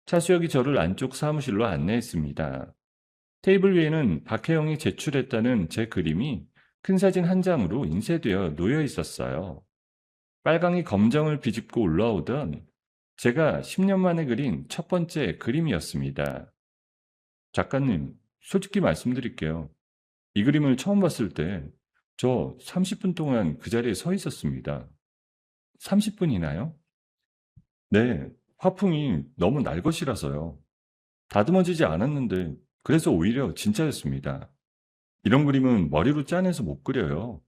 차수혁이 저를 안쪽 사무실로 안내했습니다. 테이블 위에는 박혜영이 제출했다는 제 그림이 큰 사진 한 장으로 인쇄되어 놓여 있었어요. 빨강이 검정을 비집고 올라오던 제가 10년 만에 그린 첫 번째 그림이었습니다. 작가님, 솔직히 말씀드릴게요. 이 그림을 처음 봤을 때 저 30분 동안 그 자리에 서 있었습니다. 30분이나요? 네, 화풍이 너무 날것이라서요. 다듬어지지 않았는데 그래서 오히려 진짜였습니다. 이런 그림은 머리로 짜내서 못 그려요.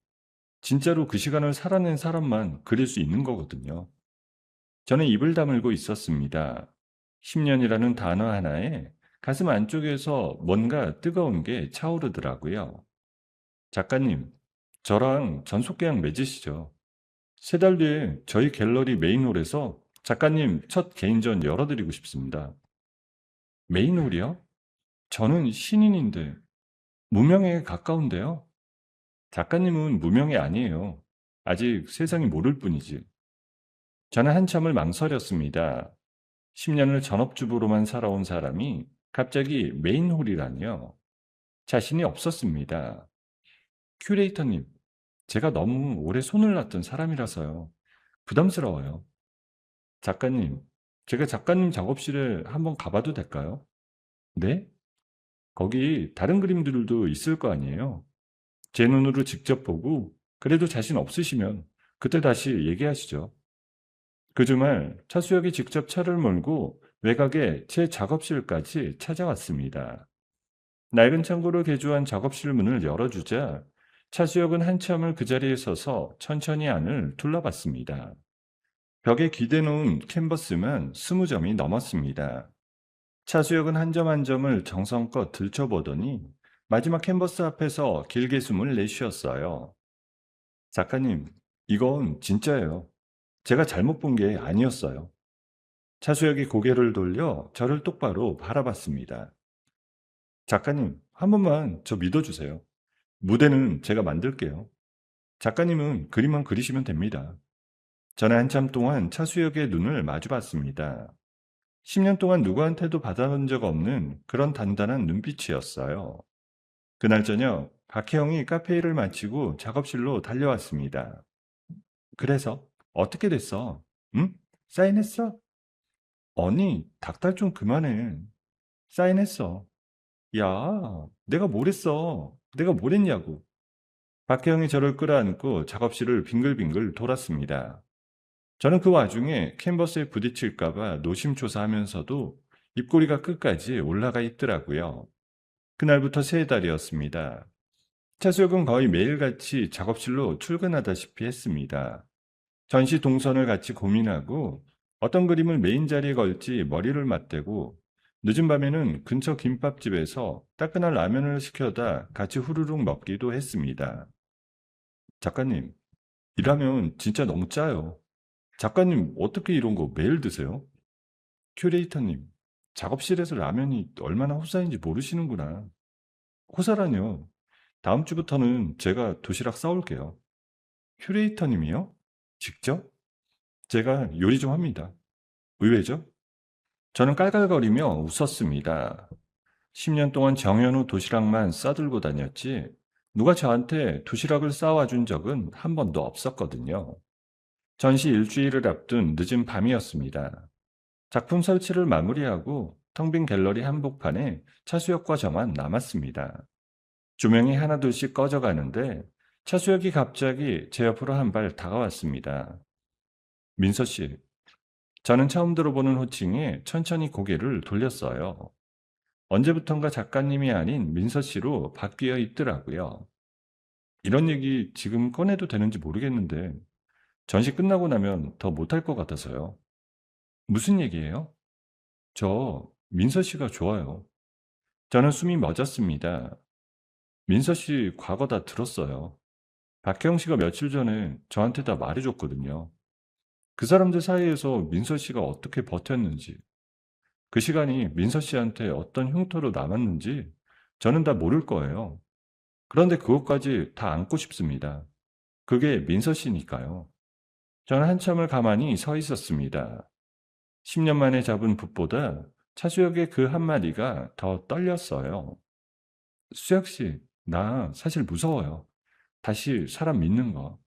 진짜로 그 시간을 살아낸 사람만 그릴 수 있는 거거든요. 저는 입을 다물고 있었습니다. 10년이라는 단어 하나에 가슴 안쪽에서 뭔가 뜨거운 게 차오르더라고요. 작가님, 저랑 전속 계약 맺으시죠. 3달 뒤에 저희 갤러리 메인홀에서 작가님 첫 개인전 열어드리고 싶습니다. 메인홀이요? 저는 신인인데 무명에 가까운데요? 작가님은 무명이 아니에요. 아직 세상이 모를 뿐이지. 저는 한참을 망설였습니다. 10년을 전업주부로만 살아온 사람이 갑자기 메인홀이라니요. 자신이 없었습니다. 큐레이터님, 제가 너무 오래 손을 놨던 사람이라서요. 부담스러워요. 작가님, 제가 작가님 작업실에 한번 가봐도 될까요? 네? 거기 다른 그림들도 있을 거 아니에요? 제 눈으로 직접 보고 그래도 자신 없으시면 그때 다시 얘기하시죠. 그 주말 차수혁이 직접 차를 몰고 외곽에 제 작업실까지 찾아왔습니다. 낡은 창고로 개조한 작업실 문을 열어주자 차수혁은 한참을 그 자리에 서서 천천히 안을 둘러봤습니다. 벽에 기대놓은 캔버스만 20점이 넘었습니다. 차수혁은 한 점 한 점을 정성껏 들춰보더니 마지막 캔버스 앞에서 길게 숨을 내쉬었어요. 작가님, 이건 진짜예요. 제가 잘못 본 게 아니었어요. 차수혁이 고개를 돌려 저를 똑바로 바라봤습니다. 작가님, 한 번만 저 믿어주세요. 무대는 제가 만들게요. 작가님은 그림만 그리시면 됩니다. 저는 한참 동안 차수혁의 눈을 마주봤습니다. 10년 동안 누구한테도 받아본 적 없는 그런 단단한 눈빛이었어요. 그날 저녁 박혜영이 카페 일을 마치고 작업실로 달려왔습니다. 그래서 어떻게 됐어? 응? 사인했어? 언니, 닥달 좀 그만해. 사인했어. 야, 내가 뭘 했어? 내가 뭘 했냐고. 박혜영이 저를 끌어안고 작업실을 빙글빙글 돌았습니다. 저는 그 와중에 캔버스에 부딪힐까봐 노심초사하면서도 입꼬리가 끝까지 올라가 있더라고요. 그날부터 3달이었습니다. 차수혁은 거의 매일같이 작업실로 출근하다시피 했습니다. 전시 동선을 같이 고민하고 어떤 그림을 메인 자리에 걸지 머리를 맞대고 늦은 밤에는 근처 김밥집에서 따끈한 라면을 시켜다 같이 후루룩 먹기도 했습니다. 작가님, 이 라면 진짜 너무 짜요. 작가님, 어떻게 이런 거 매일 드세요? 큐레이터님, 작업실에서 라면이 얼마나 호사인지 모르시는구나. 호사라뇨. 다음 주부터는 제가 도시락 싸올게요. 큐레이터님이요? 직접? 제가 요리 좀 합니다. 의외죠? 저는 깔깔거리며 웃었습니다. 10년 동안 정현우 도시락만 싸들고 다녔지 누가 저한테 도시락을 싸와 준 적은 한 번도 없었거든요. 전시 일주일을 앞둔 늦은 밤이었습니다. 작품 설치를 마무리하고 텅 빈 갤러리 한복판에 차수혁과 저만 남았습니다. 조명이 하나둘씩 꺼져가는데 차수혁이 갑자기 제 옆으로 한 발 다가왔습니다. 민서 씨, 저는 처음 들어보는 호칭에 천천히 고개를 돌렸어요. 언제부턴가 작가님이 아닌 민서 씨로 바뀌어 있더라고요. 이런 얘기 지금 꺼내도 되는지 모르겠는데 전시 끝나고 나면 더 못할 것 같아서요. 무슨 얘기예요? 저 민서 씨가 좋아요. 저는 숨이 멎었습니다. 민서 씨 과거 다 들었어요. 박혜영 씨가 며칠 전에 저한테 다 말해줬거든요. 그 사람들 사이에서 민서 씨가 어떻게 버텼는지, 그 시간이 민서 씨한테 어떤 흉터로 남았는지 저는 다 모를 거예요. 그런데 그것까지 다 안고 싶습니다. 그게 민서 씨니까요. 저는 한참을 가만히 서 있었습니다. 10년 만에 잡은 붓보다 차수혁의 그 한마디가 더 떨렸어요. 수혁 씨, 나 사실 무서워요. 다시 사람 믿는 거.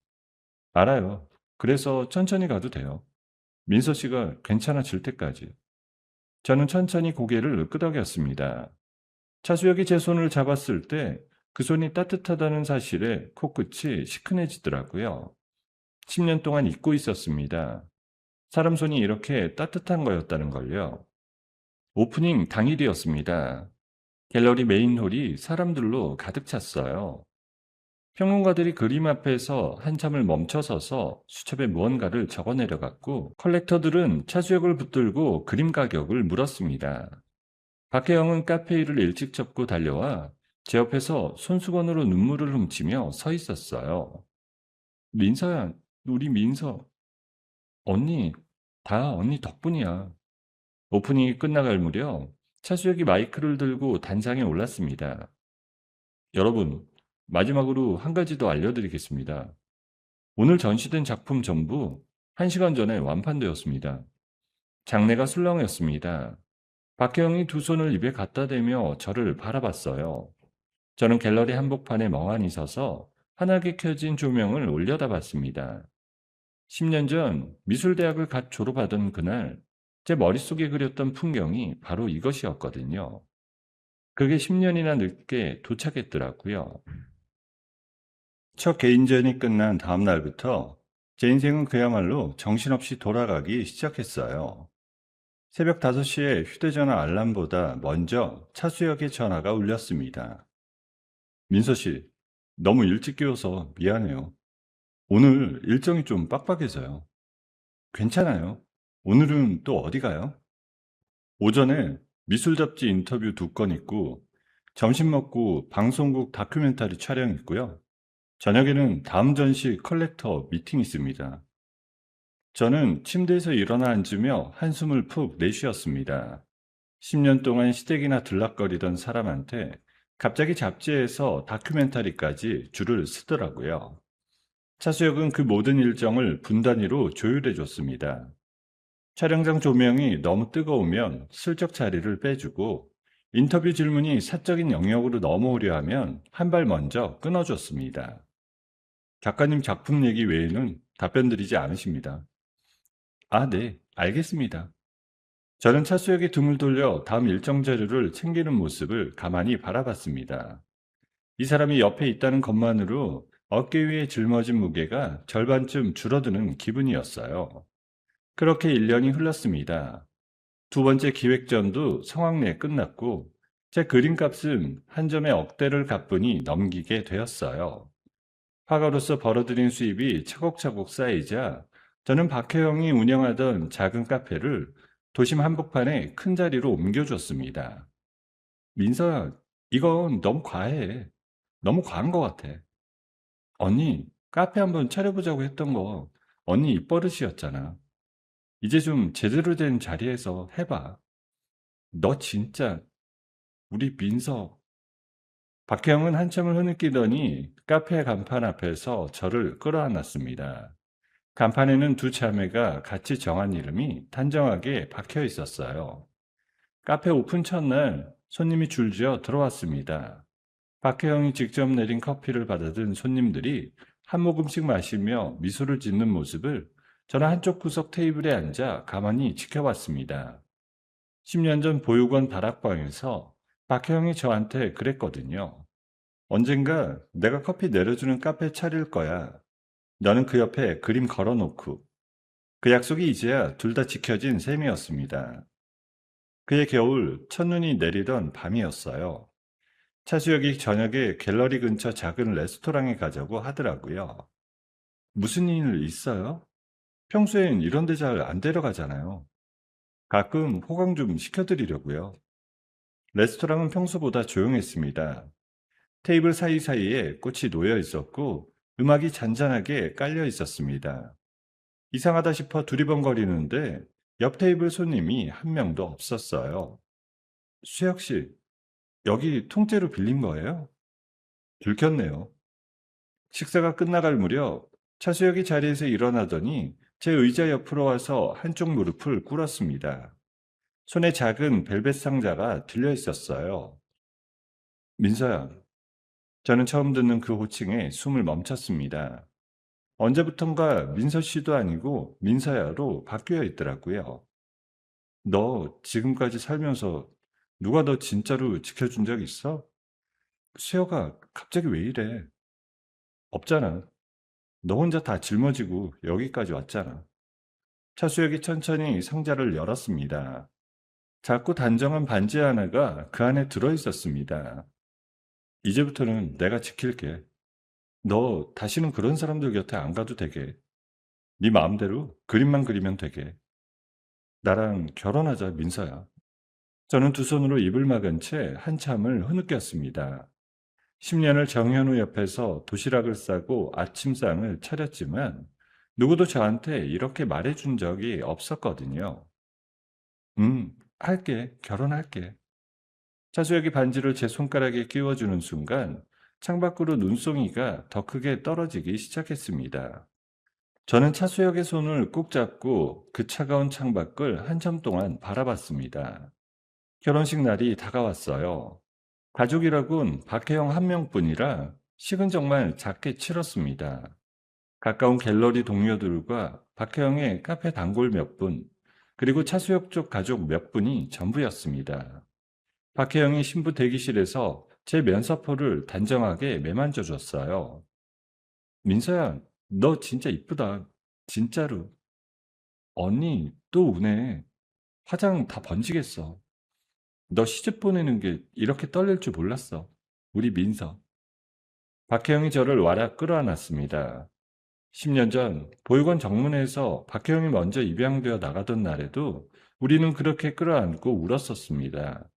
알아요. 그래서 천천히 가도 돼요. 민서 씨가 괜찮아질 때까지. 저는 천천히 고개를 끄덕였습니다. 차수혁이 제 손을 잡았을 때 그 손이 따뜻하다는 사실에 코끝이 시큰해지더라고요. 10년 동안 잊고 있었습니다. 사람 손이 이렇게 따뜻한 거였다는 걸요. 오프닝 당일이었습니다. 갤러리 메인홀이 사람들로 가득 찼어요. 평론가들이 그림 앞에서 한참을 멈춰서서 수첩에 무언가를 적어 내려갔고 컬렉터들은 차수혁을 붙들고 그림 가격을 물었습니다. 박혜영은 카페 일을 일찍 접고 달려와 제 옆에서 손수건으로 눈물을 훔치며 서 있었어요. 민서야, 우리 민서. 언니, 다 언니 덕분이야. 오프닝이 끝나갈 무렵 차수혁이 마이크를 들고 단상에 올랐습니다. 여러분, 마지막으로 한 가지 더 알려드리겠습니다. 오늘 전시된 작품 전부 1시간 전에 완판되었습니다. 장내가 술렁였습니다. 박혜영이 두 손을 입에 갖다 대며 저를 바라봤어요. 저는 갤러리 한복판에 멍하니 서서 환하게 켜진 조명을 올려다봤습니다. 10년 전 미술대학을 갓 졸업하던 그날 제 머릿속에 그렸던 풍경이 바로 이것이었거든요. 그게 10년이나 늦게 도착했더라고요. 첫 개인전이 끝난 다음 날부터 제 인생은 그야말로 정신없이 돌아가기 시작했어요. 새벽 5시에 휴대전화 알람보다 먼저 차수혁의 전화가 울렸습니다. 민서 씨, 너무 일찍 깨워서 미안해요. 오늘 일정이 좀 빡빡해서요. 괜찮아요. 오늘은 또 어디 가요? 오전에 미술 잡지 인터뷰 2건 있고, 점심 먹고 방송국 다큐멘터리 촬영 있고요. 저녁에는 다음 전시 컬렉터 미팅 있습니다. 저는 침대에서 일어나 앉으며 한숨을 푹 내쉬었습니다. 10년 동안 시댁이나 들락거리던 사람한테 갑자기 잡지에서 다큐멘터리까지 줄을 서더라고요. 차수혁은 그 모든 일정을 분 단위로 조율해 줬습니다. 촬영장 조명이 너무 뜨거우면 슬쩍 자리를 빼주고, 인터뷰 질문이 사적인 영역으로 넘어오려 하면 한 발 먼저 끊어줬습니다. 작가님 작품 얘기 외에는 답변 드리지 않으십니다. 아, 네, 알겠습니다. 저는 차수혁의 등을 돌려 다음 일정 자료를 챙기는 모습을 가만히 바라봤습니다. 이 사람이 옆에 있다는 것만으로 어깨 위에 짊어진 무게가 절반쯤 줄어드는 기분이었어요. 그렇게 1년이 흘렀습니다. 두 번째 기획전도 성황 내에 끝났고, 제 그림값은 한 점에 억대를 가뿐히 넘기게 되었어요. 화가로서 벌어들인 수입이 차곡차곡 쌓이자 저는 박혜영이 운영하던 작은 카페를 도심 한복판에 큰 자리로 옮겨줬습니다. 민서야, 이건 너무 과해. 너무 과한 것 같아. 언니, 카페 한번 차려보자고 했던 거 언니 입버릇이었잖아. 이제 좀 제대로 된 자리에서 해봐. 너 진짜 우리 민서. 박혜영은 한참을 흐느끼더니 카페 간판 앞에서 저를 끌어안았습니다. 간판에는 두 자매가 같이 정한 이름이 단정하게 박혀 있었어요. 카페 오픈 첫날 손님이 줄지어 들어왔습니다. 박혜영이 직접 내린 커피를 받아든 손님들이 한 모금씩 마시며 미소를 짓는 모습을 저는 한쪽 구석 테이블에 앉아 가만히 지켜봤습니다. 10년 전 보육원 다락방에서 박혜영이 저한테 그랬거든요. 언젠가 내가 커피 내려주는 카페 차릴 거야. 너는 그 옆에 그림 걸어놓고. 그 약속이 이제야 둘 다 지켜진 셈이었습니다. 그해 겨울 첫눈이 내리던 밤이었어요. 차수혁이 저녁에 갤러리 근처 작은 레스토랑에 가자고 하더라고요. 무슨 일 있어요? 평소엔 이런 데 잘 안 데려가잖아요. 가끔 호강 좀 시켜드리려고요. 레스토랑은 평소보다 조용했습니다. 테이블 사이사이에 꽃이 놓여 있었고 음악이 잔잔하게 깔려 있었습니다. 이상하다 싶어 두리번거리는데 옆 테이블 손님이 한 명도 없었어요. 수혁 씨, 여기 통째로 빌린 거예요? 들켰네요. 식사가 끝나갈 무렵 차수혁이 자리에서 일어나더니 제 의자 옆으로 와서 한쪽 무릎을 꿇었습니다. 손에 작은 벨벳 상자가 들려 있었어요. 민서야, 저는 처음 듣는 그 호칭에 숨을 멈췄습니다. 언제부턴가 민서 씨도 아니고 민서야로 바뀌어 있더라고요. 너 지금까지 살면서 누가 너 진짜로 지켜준 적 있어? 수혁아, 갑자기 왜 이래? 없잖아. 너 혼자 다 짊어지고 여기까지 왔잖아. 차수혁이 천천히 상자를 열었습니다. 작고 단정한 반지 하나가 그 안에 들어 있었습니다. 이제부터는 내가 지킬게. 너 다시는 그런 사람들 곁에 안 가도 되게. 네 마음대로 그림만 그리면 되게. 나랑 결혼하자, 민서야. 저는 두 손으로 입을 막은 채 한참을 흐느꼈습니다. 10년을 정현우 옆에서 도시락을 싸고 아침상을 차렸지만 누구도 저한테 이렇게 말해준 적이 없었거든요. 할게. 결혼할게. 차수혁이 반지를 제 손가락에 끼워주는 순간 창밖으로 눈송이가 더 크게 떨어지기 시작했습니다. 저는 차수혁의 손을 꾹 잡고 그 차가운 창밖을 한참 동안 바라봤습니다. 결혼식 날이 다가왔어요. 가족이라곤 박혜영 한 명뿐이라 식은 정말 작게 치렀습니다. 가까운 갤러리 동료들과 박혜영의 카페 단골 몇 분, 그리고 차수역 쪽 가족 몇 분이 전부였습니다. 박혜영이 신부 대기실에서 제 면사포를 단정하게 매만져 줬어요. 민서야, 너 진짜 이쁘다. 진짜로. 언니, 또 우네. 화장 다 번지겠어. 너 시집 보내는 게 이렇게 떨릴 줄 몰랐어. 우리 민서. 박혜영이 저를 와락 끌어안았습니다. 10년 전 보육원 정문에서 박혜영이 먼저 입양되어 나가던 날에도 우리는 그렇게 끌어안고 울었었습니다.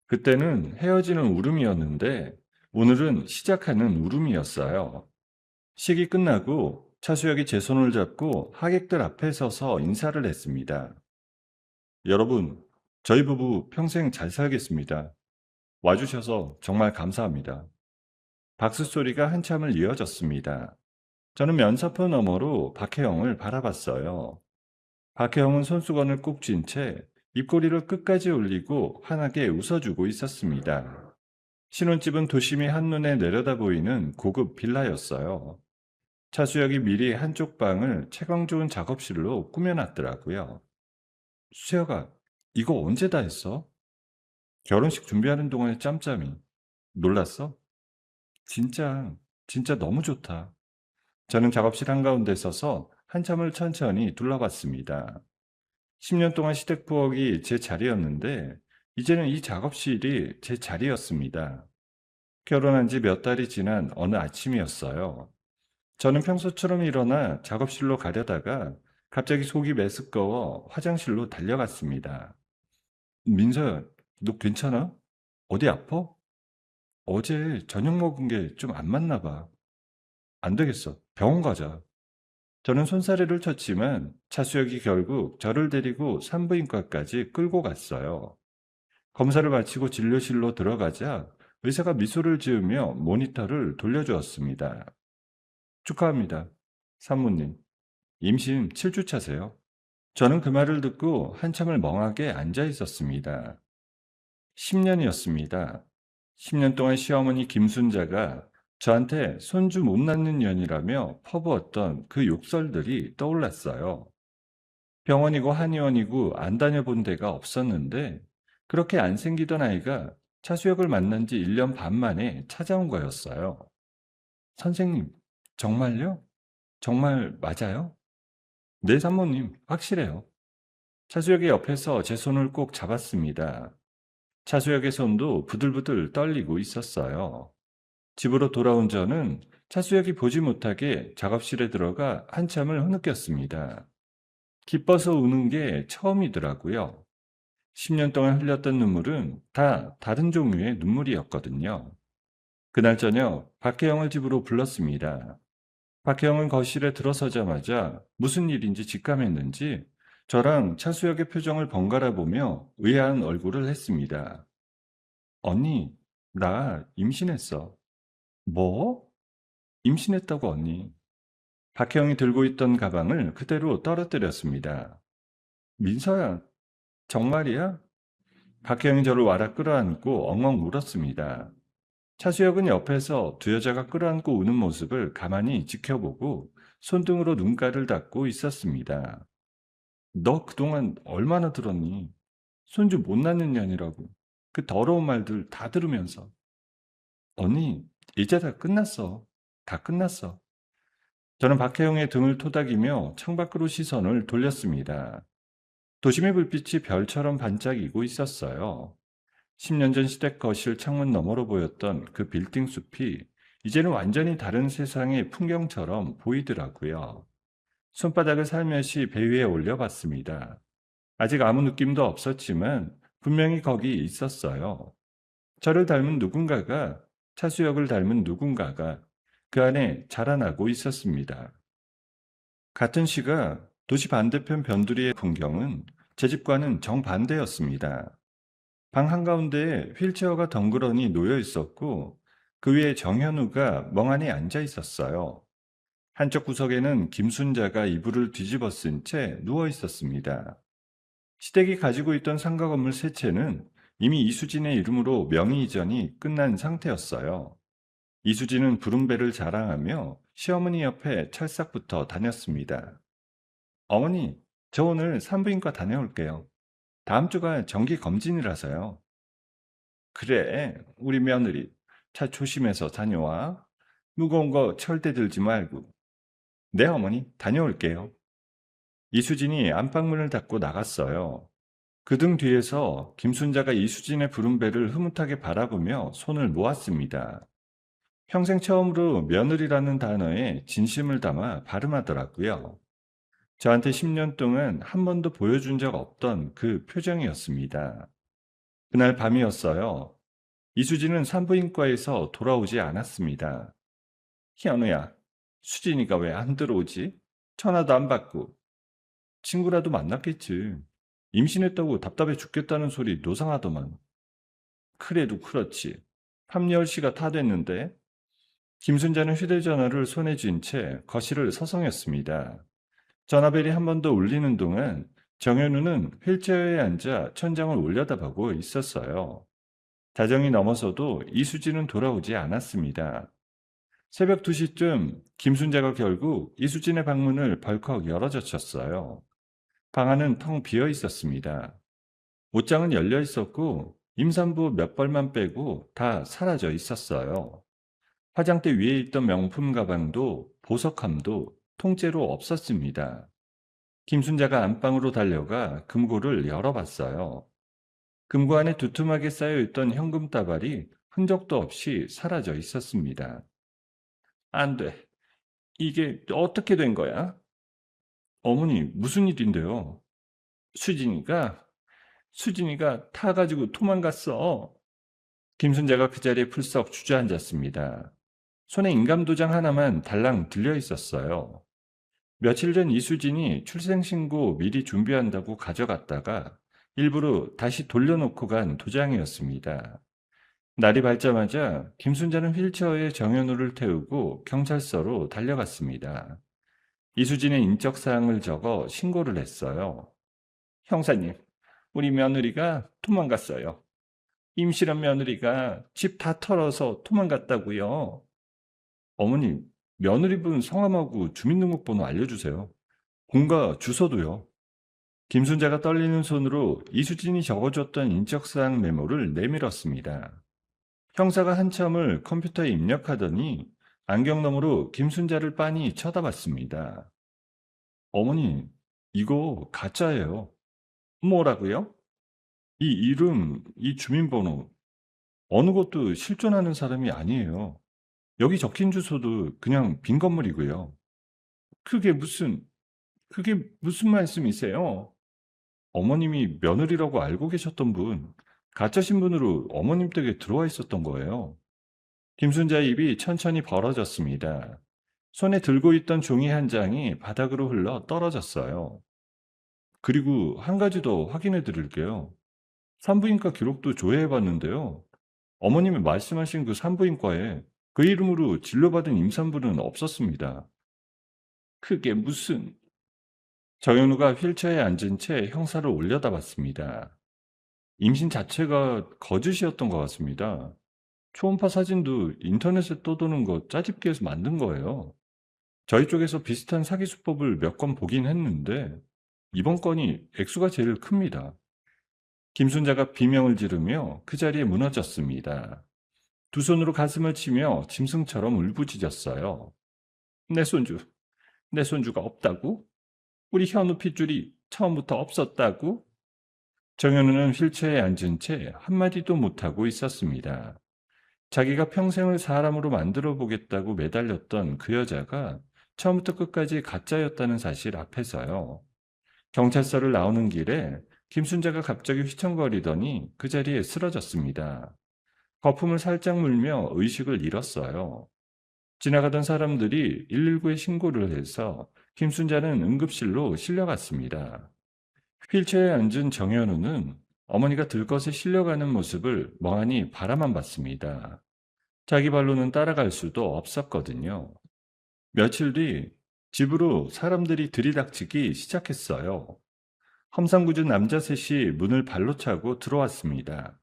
그때는 헤어지는 울음이었는데 오늘은 시작하는 울음이었어요. 식이 끝나고 차수혁이 제 손을 잡고 하객들 앞에 서서 인사를 했습니다. 여러분, 저희 부부 평생 잘 살겠습니다. 와주셔서 정말 감사합니다. 박수 소리가 한참을 이어졌습니다. 저는 면사포 너머로 박혜영을 바라봤어요. 박혜영은 손수건을 꼭 쥔 채 입꼬리를 끝까지 올리고 환하게 웃어주고 있었습니다. 신혼집은 도심이 한눈에 내려다 보이는 고급 빌라였어요. 차수혁이 미리 한쪽 방을 채광 좋은 작업실로 꾸며놨더라고요. 수혁아, 이거 언제 다 했어? 결혼식 준비하는 동안에 짬짬이. 놀랐어? 진짜, 진짜 너무 좋다. 저는 작업실 한가운데 서서 한참을 천천히 둘러봤습니다. 10년 동안 시댁 부엌이 제 자리였는데, 이제는 이 작업실이 제 자리였습니다. 결혼한 지 몇 달이 지난 어느 아침이었어요. 저는 평소처럼 일어나 작업실로 가려다가 갑자기 속이 메스꺼워 화장실로 달려갔습니다. 민서야, 너 괜찮아? 어디 아파? 어제 저녁 먹은 게 좀 안 맞나 봐. 안 되겠어. 병원 가자. 저는 손사래를 쳤지만 차수혁이 결국 저를 데리고 산부인과까지 끌고 갔어요. 검사를 마치고 진료실로 들어가자 의사가 미소를 지으며 모니터를 돌려주었습니다. 축하합니다. 산모님, 임신 7주차세요. 저는 그 말을 듣고 한참을 멍하게 앉아 있었습니다. 10년이었습니다. 10년 동안 시어머니 김순자가 저한테 손주 못 낳는 년이라며 퍼부었던 그 욕설들이 떠올랐어요. 병원이고 한의원이고 안 다녀본 데가 없었는데 그렇게 안 생기던 아이가 차수혁을 만난 지 1년 반 만에 찾아온 거였어요. 선생님, 정말요? 정말 맞아요? 네, 산모님, 확실해요. 차수혁의 옆에서 제 손을 꼭 잡았습니다. 차수혁의 손도 부들부들 떨리고 있었어요. 집으로 돌아온 저는 차수혁이 보지 못하게 작업실에 들어가 한참을 흐느꼈습니다. 기뻐서 우는 게 처음이더라고요. 10년 동안 흘렸던 눈물은 다 다른 종류의 눈물이었거든요. 그날 저녁 박혜영을 집으로 불렀습니다. 박혜영은 거실에 들어서자마자 무슨 일인지 직감했는지 저랑 차수혁의 표정을 번갈아 보며 의아한 얼굴을 했습니다. 언니, 나 임신했어. 뭐? 임신했다고 언니. 박혜영이 들고 있던 가방을 그대로 떨어뜨렸습니다. 민서야, 정말이야? 박혜영이 저를 와라 끌어안고 엉엉 울었습니다. 차수혁은 옆에서 두 여자가 끌어안고 우는 모습을 가만히 지켜보고 손등으로 눈가를 닦고 있었습니다. 너 그동안 얼마나 들었니? 손주 못 낳는 년이라고. 그 더러운 말들 다 들으면서. 언니, 이제 다 끝났어. 다 끝났어. 저는 박혜영의 등을 토닥이며 창밖으로 시선을 돌렸습니다. 도심의 불빛이 별처럼 반짝이고 있었어요. 10년 전 시댁 거실 창문 너머로 보였던 그 빌딩 숲이 이제는 완전히 다른 세상의 풍경처럼 보이더라고요. 손바닥을 살며시 배 위에 올려봤습니다. 아직 아무 느낌도 없었지만 분명히 거기 있었어요. 저를 닮은 누군가가, 차수혁을 닮은 누군가가 그 안에 자라나고 있었습니다. 같은 시각 도시 반대편 변두리의 풍경은 제 집과는 정반대였습니다. 방 한가운데에 휠체어가 덩그러니 놓여 있었고 그 위에 정현우가 멍하니 앉아 있었어요. 한쪽 구석에는 김순자가 이불을 뒤집어 쓴 채 누워 있었습니다. 시댁이 가지고 있던 상가 건물 세 채는 이미 이수진의 이름으로 명의 이전이 끝난 상태였어요. 이수진은 부름배를 자랑하며 시어머니 옆에 철석부터 다녔습니다. 어머니, 저 오늘 산부인과 다녀올게요. 다음 주가 정기 검진이라서요. 그래, 우리 며느리. 차 조심해서 다녀와. 무거운 거 철대 들지 말고. 네, 어머니, 다녀올게요. 이수진이 안방문을 닫고 나갔어요. 그 등 뒤에서 김순자가 이수진의 부름배를 흐뭇하게 바라보며 손을 모았습니다. 평생 처음으로 며느리라는 단어에 진심을 담아 발음하더라고요. 저한테 10년 동안 한 번도 보여준 적 없던 그 표정이었습니다. 그날 밤이었어요. 이수진은 산부인과에서 돌아오지 않았습니다. 현우야, 수진이가 왜 안 들어오지? 전화도 안 받고. 친구라도 만났겠지. 임신했다고 답답해 죽겠다는 소리 노상하더만. 그래도 그렇지. 3~10시가 다 됐는데. 김순자는 휴대전화를 손에 쥔 채 거실을 서성였습니다. 전화벨이 한 번 더 울리는 동안 정현우는 휠체어에 앉아 천장을 올려다보고 있었어요. 자정이 넘어서도 이수진은 돌아오지 않았습니다. 새벽 2시쯤 김순자가 결국 이수진의 방문을 벌컥 열어젖혔어요. 방 안은 텅 비어 있었습니다. 옷장은 열려 있었고 임산부 몇 벌만 빼고 다 사라져 있었어요. 화장대 위에 있던 명품 가방도 보석함도 통째로 없었습니다. 김순자가 안방으로 달려가 금고를 열어봤어요. 금고 안에 두툼하게 쌓여있던 현금 다발이 흔적도 없이 사라져 있었습니다. 안 돼. 이게 어떻게 된 거야? 어머니, 무슨 일인데요? 수진이가, 수진이가 타가지고 도망갔어. 김순자가 그 자리에 풀썩 주저앉았습니다. 손에 인감도장 하나만 달랑 들려 있었어요. 며칠 전 이수진이 출생신고 미리 준비한다고 가져갔다가 일부러 다시 돌려놓고 간 도장이었습니다. 날이 밝자마자 김순자는 휠체어에 정현우를 태우고 경찰서로 달려갔습니다. 이수진의 인적사항을 적어 신고를 했어요. 형사님, 우리 며느리가 도망갔어요. 임실한 며느리가 집 다 털어서 도망갔다고요. 어머니, 며느리분 성함하고 주민등록번호 알려주세요. 본가 주소도요. 김순자가 떨리는 손으로 이수진이 적어줬던 인적사항 메모를 내밀었습니다. 형사가 한참을 컴퓨터에 입력하더니 안경 너머로 김순자를 빤히 쳐다봤습니다. 어머니, 이거 가짜예요. 뭐라고요? 이 이름, 이 주민번호, 어느 것도 실존하는 사람이 아니에요. 여기 적힌 주소도 그냥 빈 건물이고요. 그게 무슨, 그게 무슨 말씀이세요? 어머님이 며느리라고 알고 계셨던 분, 가짜 신분으로 어머님 댁에 들어와 있었던 거예요. 김순자의 입이 천천히 벌어졌습니다. 손에 들고 있던 종이 한 장이 바닥으로 흘러 떨어졌어요. 그리고 한 가지 더 확인해 드릴게요. 산부인과 기록도 조회해 봤는데요. 어머님이 말씀하신 그 산부인과에 그 이름으로 진료받은 임산부는 없었습니다. 그게 무슨... 정현우가 휠체어에 앉은 채 형사를 올려다봤습니다. 임신 자체가 거짓이었던 것 같습니다. 초음파 사진도 인터넷에 떠도는 거 짜집기해서 만든 거예요. 저희 쪽에서 비슷한 사기 수법을 몇 건 보긴 했는데 이번 건이 액수가 제일 큽니다. 김순자가 비명을 지르며 그 자리에 무너졌습니다. 두 손으로 가슴을 치며 짐승처럼 울부짖었어요. 내 손주, 내 손주가 없다고? 우리 현우 핏줄이 처음부터 없었다고? 정현우는 휠체어에 앉은 채 한마디도 못하고 있었습니다. 자기가 평생을 사람으로 만들어 보겠다고 매달렸던 그 여자가 처음부터 끝까지 가짜였다는 사실 앞에서요. 경찰서를 나오는 길에 김순자가 갑자기 휘청거리더니 그 자리에 쓰러졌습니다. 거품을 살짝 물며 의식을 잃었어요. 지나가던 사람들이 119에 신고를 해서 김순자는 응급실로 실려갔습니다. 휠체어에 앉은 정현우는 어머니가 들것에 실려가는 모습을 멍하니 바라만 봤습니다. 자기 발로는 따라갈 수도 없었거든요. 며칠 뒤 집으로 사람들이 들이닥치기 시작했어요. 험상궂은 남자 셋이 문을 발로 차고 들어왔습니다.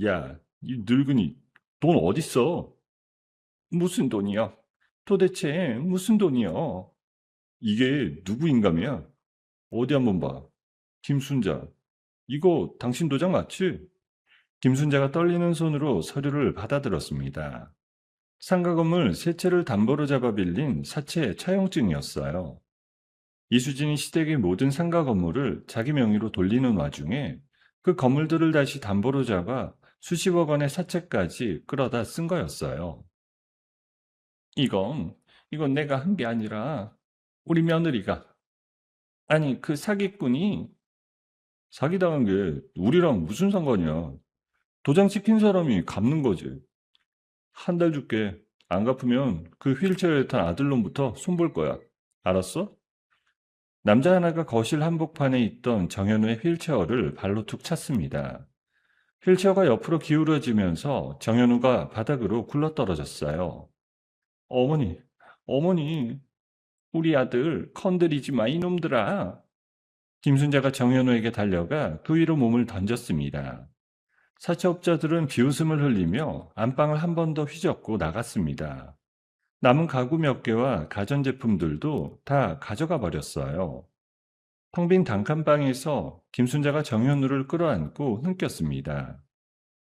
야, 이 늙은이, 돈 어딨어? 무슨 돈이야? 도대체 무슨 돈이야? 이게 누구 인감이야? 어디 한번 봐. 김순자. 이거 당신 도장 맞지? 김순자가 떨리는 손으로 서류를 받아들었습니다. 상가 건물 세 채를 담보로 잡아 빌린 사채 차용증이었어요. 이수진이 시댁의 모든 상가 건물을 자기 명의로 돌리는 와중에 그 건물들을 다시 담보로 잡아 수십억 원의 사채까지 끌어다 쓴 거였어요. 이건, 이건 내가 한 게 아니라 우리 며느리가, 아니 그 사기꾼이 사기당한 게 우리랑 무슨 상관이야. 도장 찍힌 사람이 갚는 거지. 한 달 줄게. 안 갚으면 그 휠체어에 탄 아들놈부터 손볼 거야. 알았어? 남자 하나가 거실 한복판에 있던 정현우의 휠체어를 발로 툭 찼습니다. 휠체어가 옆으로 기울어지면서 정현우가 바닥으로 굴러떨어졌어요. 어머니, 어머니, 우리 아들 건드리지 마, 이놈들아. 김순자가 정현우에게 달려가 그 위로 몸을 던졌습니다. 사채업자들은 비웃음을 흘리며 안방을 한 번 더 휘젓고 나갔습니다. 남은 가구 몇 개와 가전제품들도 다 가져가 버렸어요. 텅 빈 단칸방에서 김순자가 정현우를 끌어안고 흥겼습니다.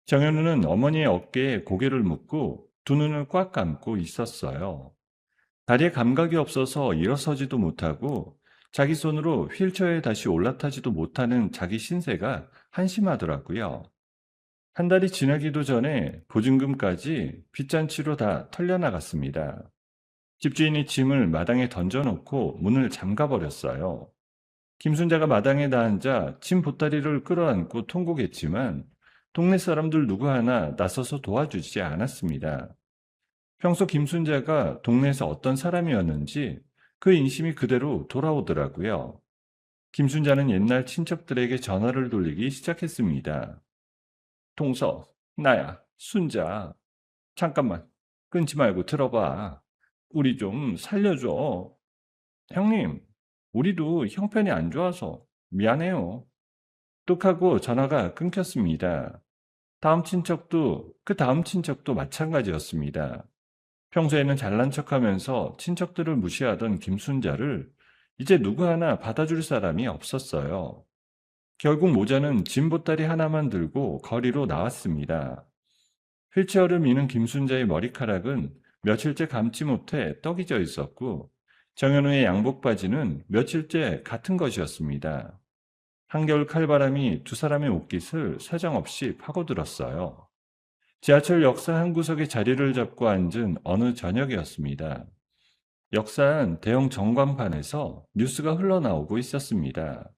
정현우는 어머니의 어깨에 고개를 묻고 두 눈을 꽉 감고 있었어요. 다리에 감각이 없어서 일어서지도 못하고 자기 손으로 휠체어에 다시 올라타지도 못하는 자기 신세가 한심하더라고요. 한 달이 지나기도 전에 보증금까지 빚잔치로 다 털려나갔습니다. 집주인이 짐을 마당에 던져놓고 문을 잠가버렸어요. 김순자가 마당에 나앉아 짐 보따리를 끌어안고 통곡했지만 동네 사람들 누구 하나 나서서 도와주지 않았습니다. 평소 김순자가 동네에서 어떤 사람이었는지 그 인심이 그대로 돌아오더라고요. 김순자는 옛날 친척들에게 전화를 돌리기 시작했습니다. 동서, 나야, 순자. 잠깐만, 끊지 말고 들어봐. 우리 좀 살려줘. 형님, 우리도 형편이 안 좋아서 미안해요. 뚝 하고 전화가 끊겼습니다. 다음 친척도, 그 다음 친척도 마찬가지였습니다. 평소에는 잘난 척하면서 친척들을 무시하던 김순자를 이제 누구 하나 받아줄 사람이 없었어요. 결국 모자는 짐 보따리 하나만 들고 거리로 나왔습니다. 휠체어를 미는 김순자의 머리카락은 며칠째 감지 못해 떡이 져 있었고 정현우의 양복 바지는 며칠째 같은 것이었습니다. 한겨울 칼바람이 두 사람의 옷깃을 사정없이 파고들었어요. 지하철 역사 한 구석에 자리를 잡고 앉은 어느 저녁이었습니다. 역사한 대형 전광판에서 뉴스가 흘러나오고 있었습니다.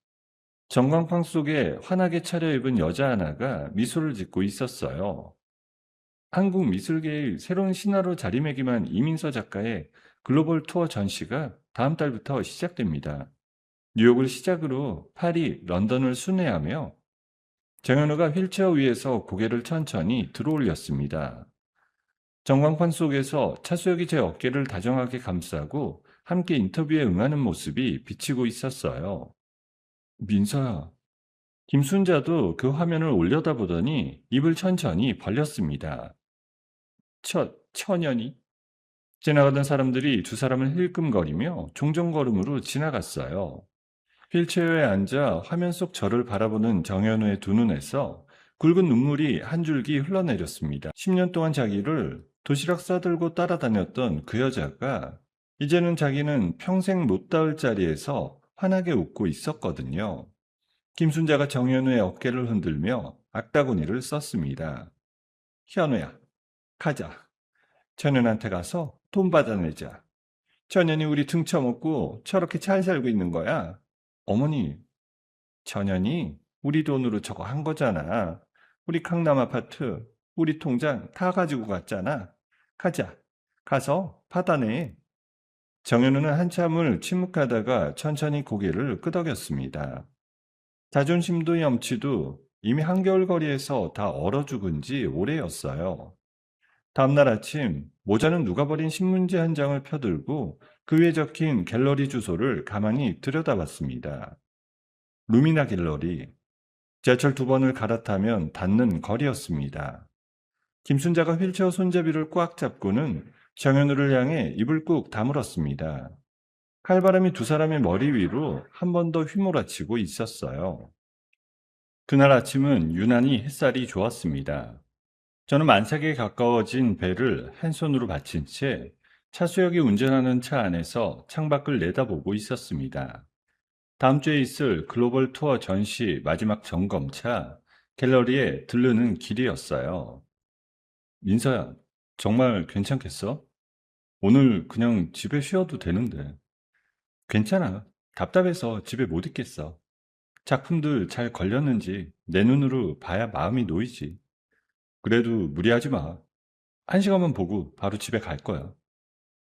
전광판 속에 환하게 차려입은 여자 하나가 미소를 짓고 있었어요. 한국 미술계의 새로운 신화로 자리매김한 이민서 작가의 글로벌 투어 전시가 다음 달부터 시작됩니다. 뉴욕을 시작으로 파리, 런던을 순회하며 정현우가 휠체어 위에서 고개를 천천히 들어올렸습니다. 전광판 속에서 차수혁이 제 어깨를 다정하게 감싸고 함께 인터뷰에 응하는 모습이 비치고 있었어요. 민서야. 김순자도 그 화면을 올려다보더니 입을 천천히 벌렸습니다. 처년이? 지나가던 사람들이 두 사람을 힐끔거리며 종종걸음으로 지나갔어요. 휠체어에 앉아 화면 속 저를 바라보는 정현우의 두 눈에서 굵은 눈물이 한 줄기 흘러내렸습니다. 10년 동안 자기를 도시락 싸들고 따라다녔던 그 여자가 이제는 자기는 평생 못 닿을 자리에서 환하게 웃고 있었거든요. 김순자가 정현우의 어깨를 흔들며 악다구니를 썼습니다. 현우야, 가자. 천연한테 가서 돈 받아내자. 천연이 우리 등쳐먹고 저렇게 잘 살고 있는 거야. 어머니, 천연이 우리 돈으로 저거 한 거잖아. 우리 강남 아파트, 우리 통장 다 가지고 갔잖아. 가자. 가서 받아내. 정현우는 한참을 침묵하다가 천천히 고개를 끄덕였습니다. 자존심도 염치도 이미 한겨울 거리에서 다 얼어 죽은 지 오래였어요. 다음날 아침 모자는 누가 버린 신문지 한 장을 펴들고 그 위에 적힌 갤러리 주소를 가만히 들여다봤습니다. 루미나 갤러리. 지하철 두 번을 갈아타면 닿는 거리였습니다. 김순자가 휠체어 손잡이를 꽉 잡고는 정현우를 향해 입을 꾹 다물었습니다. 칼바람이 두 사람의 머리 위로 한 번 더 휘몰아치고 있었어요. 그날 아침은 유난히 햇살이 좋았습니다. 저는 만삭에 가까워진 배를 한 손으로 받친 채 차수혁이 운전하는 차 안에서 창밖을 내다보고 있었습니다. 다음 주에 있을 글로벌 투어 전시 마지막 점검차 갤러리에 들르는 길이었어요. 민서야, 정말 괜찮겠어? 오늘 그냥 집에 쉬어도 되는데. 괜찮아. 답답해서 집에 못 있겠어. 작품들 잘 걸렸는지 내 눈으로 봐야 마음이 놓이지. 그래도 무리하지 마. 한 시간만 보고 바로 집에 갈 거야.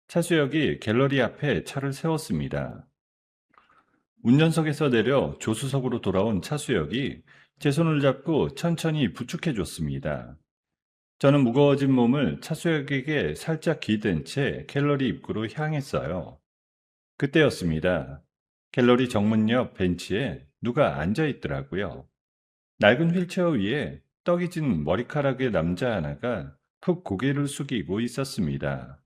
차수혁이 갤러리 앞에 차를 세웠습니다. 운전석에서 내려 조수석으로 돌아온 차수혁이 제 손을 잡고 천천히 부축해 줬습니다. 저는 무거워진 몸을 차수혁에게 살짝 기댄 채 갤러리 입구로 향했어요. 그때였습니다. 갤러리 정문 옆 벤치에 누가 앉아 있더라고요. 낡은 휠체어 위에 떡이 진 머리카락의 남자 하나가 푹 고개를 숙이고 있었습니다.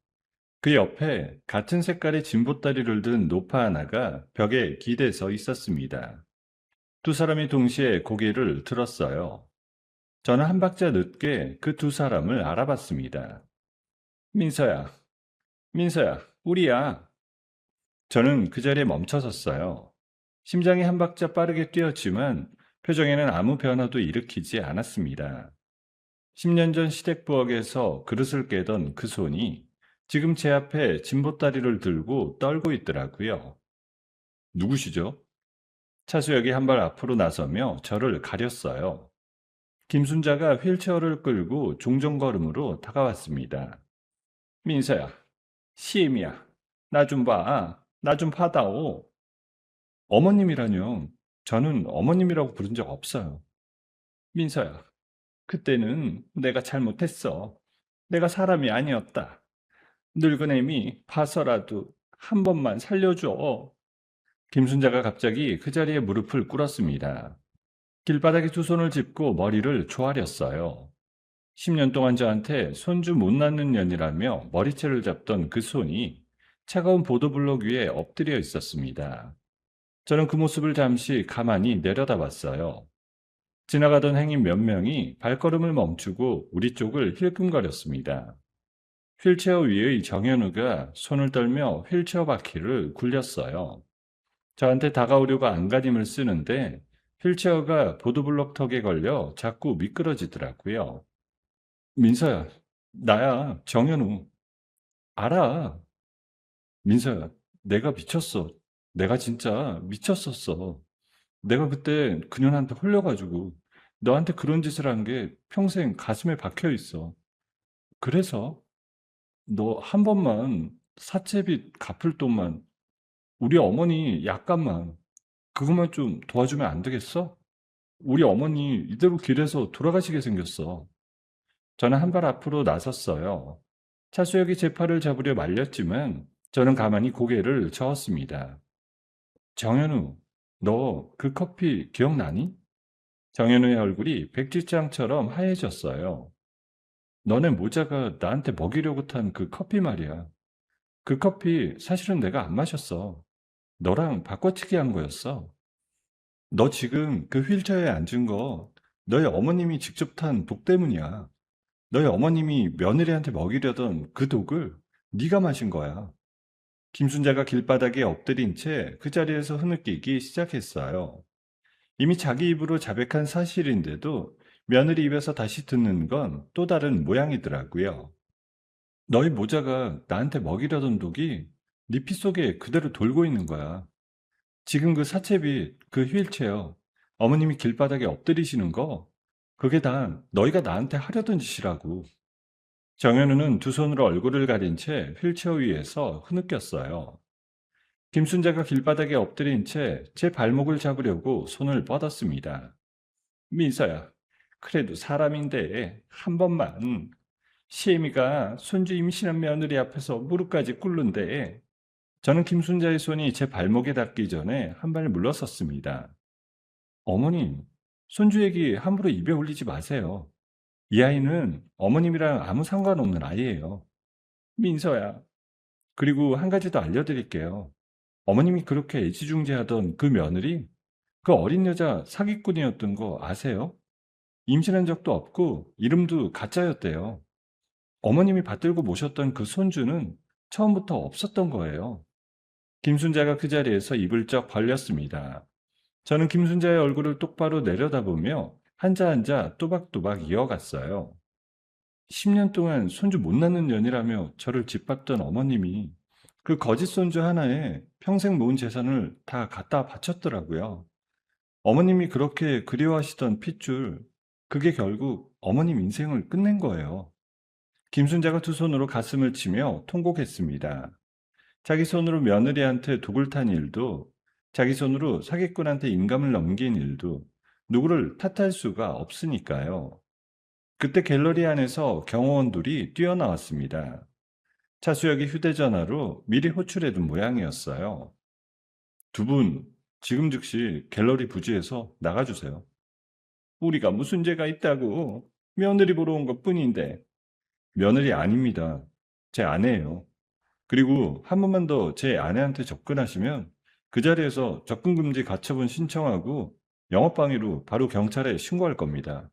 그 옆에 같은 색깔의 진보다리를 든 노파 하나가 벽에 기대서 있었습니다. 두 사람이 동시에 고개를 들었어요. 저는 한 박자 늦게 그 두 사람을 알아봤습니다. 민서야, 민서야, 우리야. 저는 그 자리에 멈춰섰어요. 심장이 한 박자 빠르게 뛰었지만 표정에는 아무 변화도 일으키지 않았습니다. 10년 전 시댁부엌에서 그릇을 깨던 그 손이 지금 제 앞에 진보다리를 들고 떨고 있더라고요. 누구시죠? 차수혁이 한 발 앞으로 나서며 저를 가렸어요. 김순자가 휠체어를 끌고 종종걸음으로 다가왔습니다. 민서야, 시엠이야. 나 좀 봐. 나 좀 받아오. 어머님이라뇨. 저는 어머님이라고 부른 적 없어요. 민서야, 그때는 내가 잘못했어. 내가 사람이 아니었다. 늙은 애미 봐서라도 한 번만 살려줘. 김순자가 갑자기 그 자리에 무릎을 꿇었습니다. 길바닥에 두 손을 짚고 머리를 조아렸어요. 10년 동안 저한테 손주 못 낳는 년이라며 머리채를 잡던 그 손이 차가운 보도블록 위에 엎드려 있었습니다. 저는 그 모습을 잠시 가만히 내려다봤어요. 지나가던 행인 몇 명이 발걸음을 멈추고 우리 쪽을 힐끔거렸습니다. 휠체어 위의 정현우가 손을 떨며 휠체어 바퀴를 굴렸어요. 저한테 다가오려고 안간힘을 쓰는데 휠체어가 보도블록 턱에 걸려 자꾸 미끄러지더라고요. 민서야, 나야, 정현우. 알아. 민서야, 내가 미쳤어. 내가 진짜 미쳤었어. 내가 그때 그년한테 홀려가지고 너한테 그런 짓을 한 게 평생 가슴에 박혀 있어. 그래서 너 한 번만 사채빚 갚을 돈만 우리 어머니 약간만 그것만 좀 도와주면 안 되겠어? 우리 어머니 이대로 길에서 돌아가시게 생겼어. 저는 한 발 앞으로 나섰어요. 차수혁이 제 팔을 잡으려 말렸지만 저는 가만히 고개를 저었습니다. 정현우, 너 그 커피 기억나니? 정현우의 얼굴이 백지장처럼 하얘졌어요. 너네 모자가 나한테 먹이려고 탄 그 커피 말이야. 그 커피 사실은 내가 안 마셨어. 너랑 바꿔치기 한 거였어. 너 지금 그 휠체어에 앉은 거 너희 어머님이 직접 탄 독 때문이야. 너희 어머님이 며느리한테 먹이려던 그 독을 네가 마신 거야. 김순자가 길바닥에 엎드린 채 그 자리에서 흐느끼기 시작했어요. 이미 자기 입으로 자백한 사실인데도 며느리 입에서 다시 듣는 건 또 다른 모양이더라고요. 너희 모자가 나한테 먹이려던 독이 네 피 속에 그대로 돌고 있는 거야. 지금 그 사채빚, 그 휠체어, 어머님이 길바닥에 엎드리시는 거, 그게 다 너희가 나한테 하려던 짓이라고. 정현우는 두 손으로 얼굴을 가린 채 휠체어 위에서 흐느꼈어요. 김순자가 길바닥에 엎드린 채 제 발목을 잡으려고 손을 뻗었습니다. 민서야, 그래도 사람인데 한 번만. 시애미가 손주 임신한 며느리 앞에서 무릎까지 꿇는데 저는 김순자의 손이 제 발목에 닿기 전에 한 발 물러섰습니다. 어머님, 손주 얘기 함부로 입에 올리지 마세요. 이 아이는 어머님이랑 아무 상관없는 아이예요. 민서야. 그리고 한 가지 더 알려드릴게요. 어머님이 그렇게 애지중지하던 그 며느리, 그 어린 여자 사기꾼이었던 거 아세요? 임신한 적도 없고 이름도 가짜였대요. 어머님이 받들고 모셨던 그 손주는 처음부터 없었던 거예요. 김순자가 그 자리에서 입을 쩍 벌렸습니다. 저는 김순자의 얼굴을 똑바로 내려다보며 한자 한자 또박또박 이어갔어요. 10년 동안 손주 못 낳는 년이라며 저를 짓밟던 어머님이 그 거짓 손주 하나에 평생 모은 재산을 다 갖다 바쳤더라고요. 어머님이 그렇게 그리워하시던 핏줄, 그게 결국 어머님 인생을 끝낸 거예요. 김순자가 두 손으로 가슴을 치며 통곡했습니다. 자기 손으로 며느리한테 독을 탄 일도, 자기 손으로 사기꾼한테 인감을 넘긴 일도 누구를 탓할 수가 없으니까요. 그때 갤러리 안에서 경호원들이 뛰어나왔습니다. 차수혁이 휴대전화로 미리 호출해둔 모양이었어요. 두 분, 지금 즉시 갤러리 부지에서 나가주세요. 우리가 무슨 죄가 있다고? 며느리 보러 온 것뿐인데. 며느리 아닙니다. 제 아내예요. 그리고 한 번만 더 제 아내한테 접근하시면 그 자리에서 접근금지 가처분 신청하고 영업방해로 바로 경찰에 신고할 겁니다.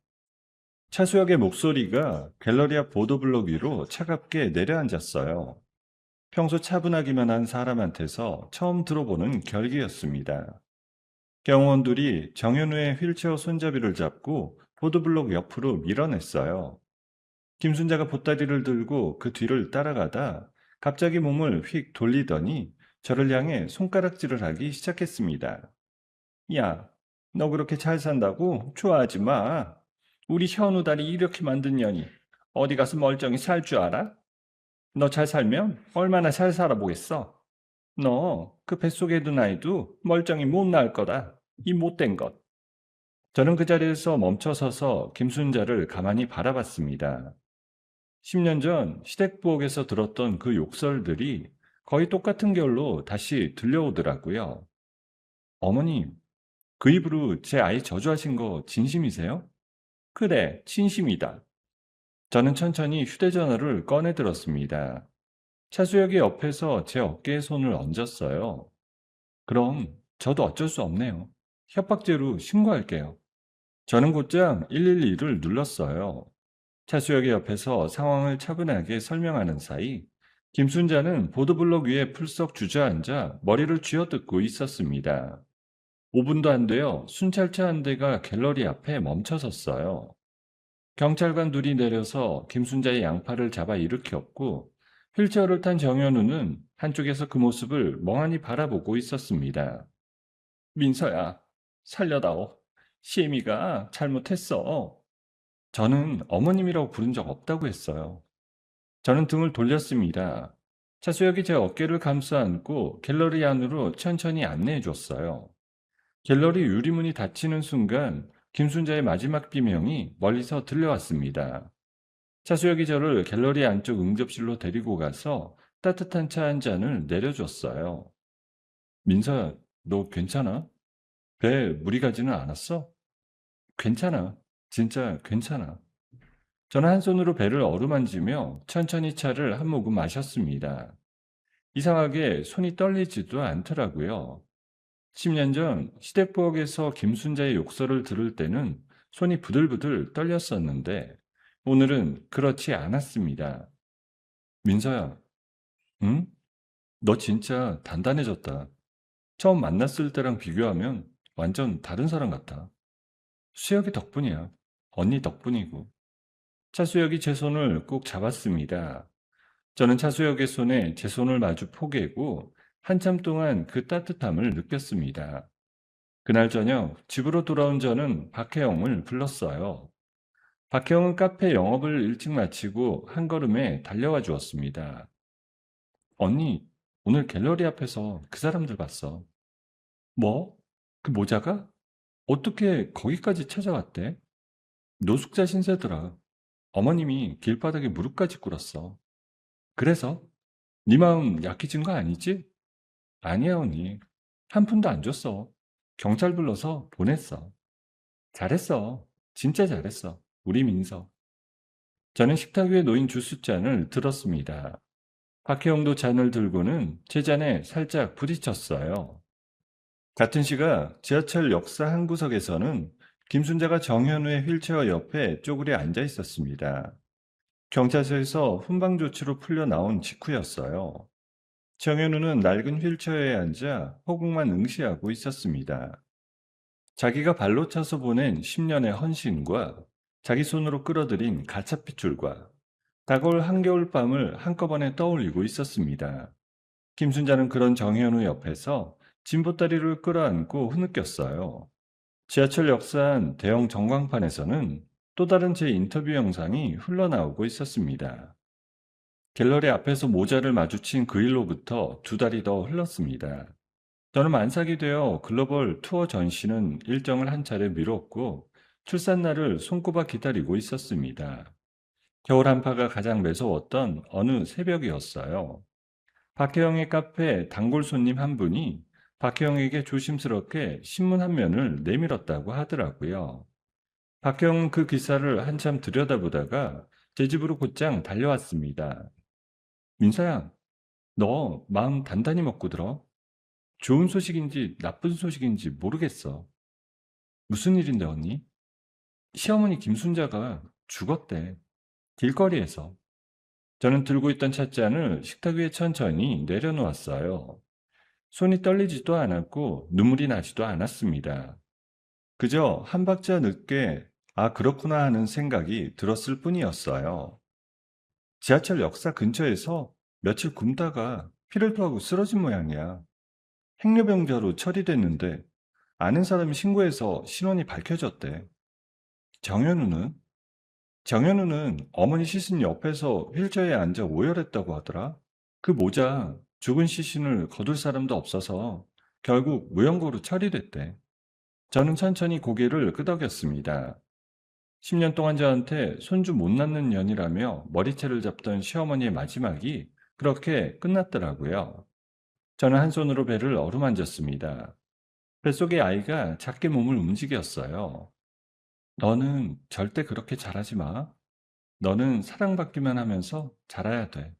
차수혁의 목소리가 갤러리 앞 보도블록 위로 차갑게 내려앉았어요. 평소 차분하기만 한 사람한테서 처음 들어보는 결기였습니다. 경호원들이 정현우의 휠체어 손잡이를 잡고 보도블록 옆으로 밀어냈어요. 김순자가 보따리를 들고 그 뒤를 따라가다 갑자기 몸을 휙 돌리더니 저를 향해 손가락질을 하기 시작했습니다. 야, 너 그렇게 잘 산다고? 좋아하지 마. 우리 현우 다리 이렇게 만든 년이 어디 가서 멀쩡히 살 줄 알아? 너 잘 살면 얼마나 잘 살아보겠어? 너 그 뱃속에 둔 아이도 멀쩡히 못 낳을 거다. 이 못된 것. 저는 그 자리에서 멈춰서서 김순자를 가만히 바라봤습니다. 10년 전 시댁부엌에서 들었던 그 욕설들이 거의 똑같은 결로 다시 들려오더라고요. 어머님, 그 입으로 제 아이 저주하신 거 진심이세요? 그래, 진심이다. 저는 천천히 휴대전화를 꺼내 들었습니다. 차수혁이 옆에서 제 어깨에 손을 얹었어요. 그럼 저도 어쩔 수 없네요. 협박죄로 신고할게요. 저는 곧장 112를 눌렀어요. 차수혁의 옆에서 상황을 차분하게 설명하는 사이 김순자는 보도블록 위에 풀썩 주저앉아 머리를 쥐어뜯고 있었습니다. 5분도 안 되어 순찰차 한 대가 갤러리 앞에 멈춰섰어요. 경찰관 둘이 내려서 김순자의 양팔을 잡아 일으켰고 휠체어를 탄 정현우는 한쪽에서 그 모습을 멍하니 바라보고 있었습니다. 민서야, 살려다오. 시애미가 잘못했어. 저는 어머님이라고 부른 적 없다고 했어요. 저는 등을 돌렸습니다. 차수혁이 제 어깨를 감싸 안고 갤러리 안으로 천천히 안내해 줬어요. 갤러리 유리문이 닫히는 순간 김순자의 마지막 비명이 멀리서 들려왔습니다. 차수혁이 저를 갤러리 안쪽 응접실로 데리고 가서 따뜻한 차 한 잔을 내려줬어요. 민서야, 너 괜찮아? 배에 물이 가지는 않았어? 괜찮아. 진짜 괜찮아. 저는 한 손으로 배를 어루만지며 천천히 차를 한 모금 마셨습니다. 이상하게 손이 떨리지도 않더라고요. 10년 전 시댁부엌에서 김순자의 욕설을 들을 때는 손이 부들부들 떨렸었는데 오늘은 그렇지 않았습니다. 민서야, 응? 너 진짜 단단해졌다. 처음 만났을 때랑 비교하면 완전 다른 사람 같아. 수혁이 덕분이야. 언니 덕분이고. 차수혁이 제 손을 꼭 잡았습니다. 저는 차수혁의 손에 제 손을 마주 포개고 한참 동안 그 따뜻함을 느꼈습니다. 그날 저녁 집으로 돌아온 저는 박혜영을 불렀어요. 박혜영은 카페 영업을 일찍 마치고 한 걸음에 달려와 주었습니다. 언니, 오늘 갤러리 앞에서 그 사람들 봤어. 뭐? 그 모자가? 어떻게 거기까지 찾아왔대? 노숙자 신세더라. 어머님이 길바닥에 무릎까지 꿇었어. 그래서? 네 마음 약해진 거 아니지? 아니야, 언니. 한 푼도 안 줬어. 경찰 불러서 보냈어. 잘했어. 진짜 잘했어. 우리 민서. 저는 식탁 위에 놓인 주스잔을 들었습니다. 박혜영도 잔을 들고는 제 잔에 살짝 부딪혔어요. 같은 시각 지하철 역사 한 구석에서는 김순자가 정현우의 휠체어 옆에 쪼그려 앉아 있었습니다. 경찰서에서 훈방 조치로 풀려 나온 직후였어요. 정현우는 낡은 휠체어에 앉아 호국만 응시하고 있었습니다. 자기가 발로 차서 보낸 10년의 헌신과 자기 손으로 끌어들인 가차핏줄과 다가올 한겨울 밤을 한꺼번에 떠올리고 있었습니다. 김순자는 그런 정현우 옆에서 진보다리를 끌어안고 흐느꼈어요. 지하철 역산 대형 전광판에서는 또 다른 제 인터뷰 영상이 흘러나오고 있었습니다. 갤러리 앞에서 모자를 마주친 그 일로부터 두 달이 더 흘렀습니다. 저는 만삭이 되어 글로벌 투어 전시는 일정을 한 차례 미뤘고 출산날을 손꼽아 기다리고 있었습니다. 겨울 한파가 가장 매서웠던 어느 새벽이었어요. 박혜영의 카페 단골 손님 한 분이 박혜영에게 조심스럽게 신문 한 면을 내밀었다고 하더라고요. 박혜영은 그 기사를 한참 들여다보다가 제 집으로 곧장 달려왔습니다. 민서야, 너 마음 단단히 먹고 들어. 좋은 소식인지 나쁜 소식인지 모르겠어. 무슨 일인데 언니? 시어머니 김순자가 죽었대. 길거리에서. 저는 들고 있던 찻잔을 식탁 위에 천천히 내려놓았어요. 손이 떨리지도 않았고 눈물이 나지도 않았습니다. 그저 한 박자 늦게 아 그렇구나 하는 생각이 들었을 뿐이었어요. 지하철 역사 근처에서 며칠 굶다가 피를 토하고 쓰러진 모양이야. 행려병자로 처리됐는데 아는 사람이 신고해서 신원이 밝혀졌대. 정현우는? 정현우는 어머니 시신 옆에서 휠체어에 앉아 오열했다고 하더라. 그 모자 죽은 시신을 거둘 사람도 없어서 결국 무연고로 처리됐대. 저는 천천히 고개를 끄덕였습니다. 10년 동안 저한테 손주 못 낳는 년이라며 머리채를 잡던 시어머니의 마지막이 그렇게 끝났더라고요. 저는 한 손으로 배를 어루만졌습니다. 뱃속의 아이가 작게 몸을 움직였어요. 너는 절대 그렇게 잘하지 마. 너는 사랑받기만 하면서 자라야 돼.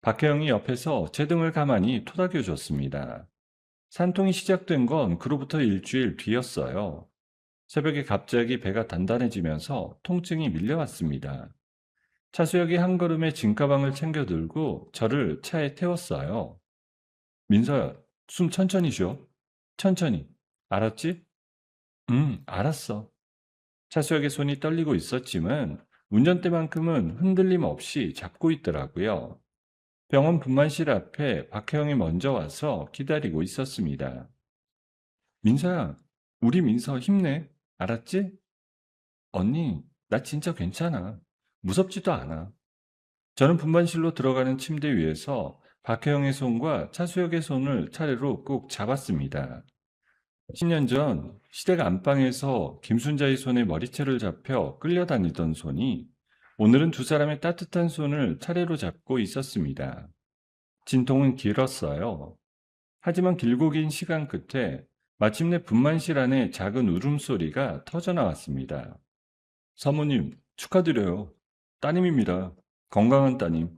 박혜영이 옆에서 제 등을 가만히 토닥여 줬습니다. 산통이 시작된 건 그로부터 일주일 뒤였어요. 새벽에 갑자기 배가 단단해지면서 통증이 밀려왔습니다. 차수혁이 한 걸음에 짐가방을 챙겨 들고 저를 차에 태웠어요. 민서야, 숨 천천히 쉬어. 천천히. 알았지? 알았어. 차수혁의 손이 떨리고 있었지만 운전대만큼은 흔들림 없이 잡고 있더라고요. 병원 분만실 앞에 박혜영이 먼저 와서 기다리고 있었습니다. 민서야, 우리 민서 힘내. 알았지? 언니, 나 진짜 괜찮아. 무섭지도 않아. 저는 분만실로 들어가는 침대 위에서 박혜영의 손과 차수혁의 손을 차례로 꼭 잡았습니다. 10년 전 시댁 안방에서 김순자의 손에 머리채를 잡혀 끌려다니던 손이 오늘은 두 사람의 따뜻한 손을 차례로 잡고 있었습니다. 진통은 길었어요. 하지만 길고 긴 시간 끝에 마침내 분만실 안에 작은 울음소리가 터져나왔습니다. 사모님, 축하드려요. 따님입니다. 건강한 따님.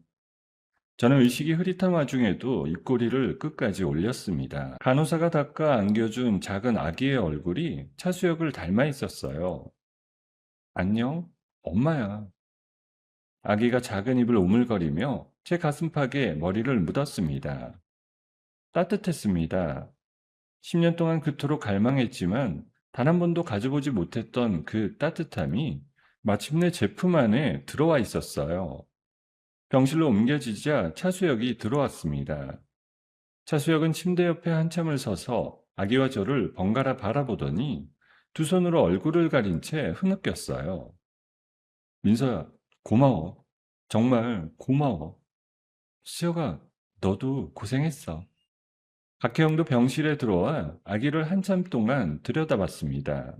저는 의식이 흐릿한 와중에도 입꼬리를 끝까지 올렸습니다. 간호사가 닦아 안겨준 작은 아기의 얼굴이 차수혁을 닮아 있었어요. 안녕, 엄마야. 아기가 작은 입을 오물거리며 제 가슴팍에 머리를 묻었습니다. 따뜻했습니다. 10년 동안 그토록 갈망했지만 단 한 번도 가져보지 못했던 그 따뜻함이 마침내 제품 안에 들어와 있었어요. 병실로 옮겨지자 차수혁이 들어왔습니다. 차수혁은 침대 옆에 한참을 서서 아기와 저를 번갈아 바라보더니 두 손으로 얼굴을 가린 채 흐느꼈어요. 민서야, 고마워. 정말 고마워. 수혁아, 너도 고생했어. 박혜영도 병실에 들어와 아기를 한참 동안 들여다봤습니다.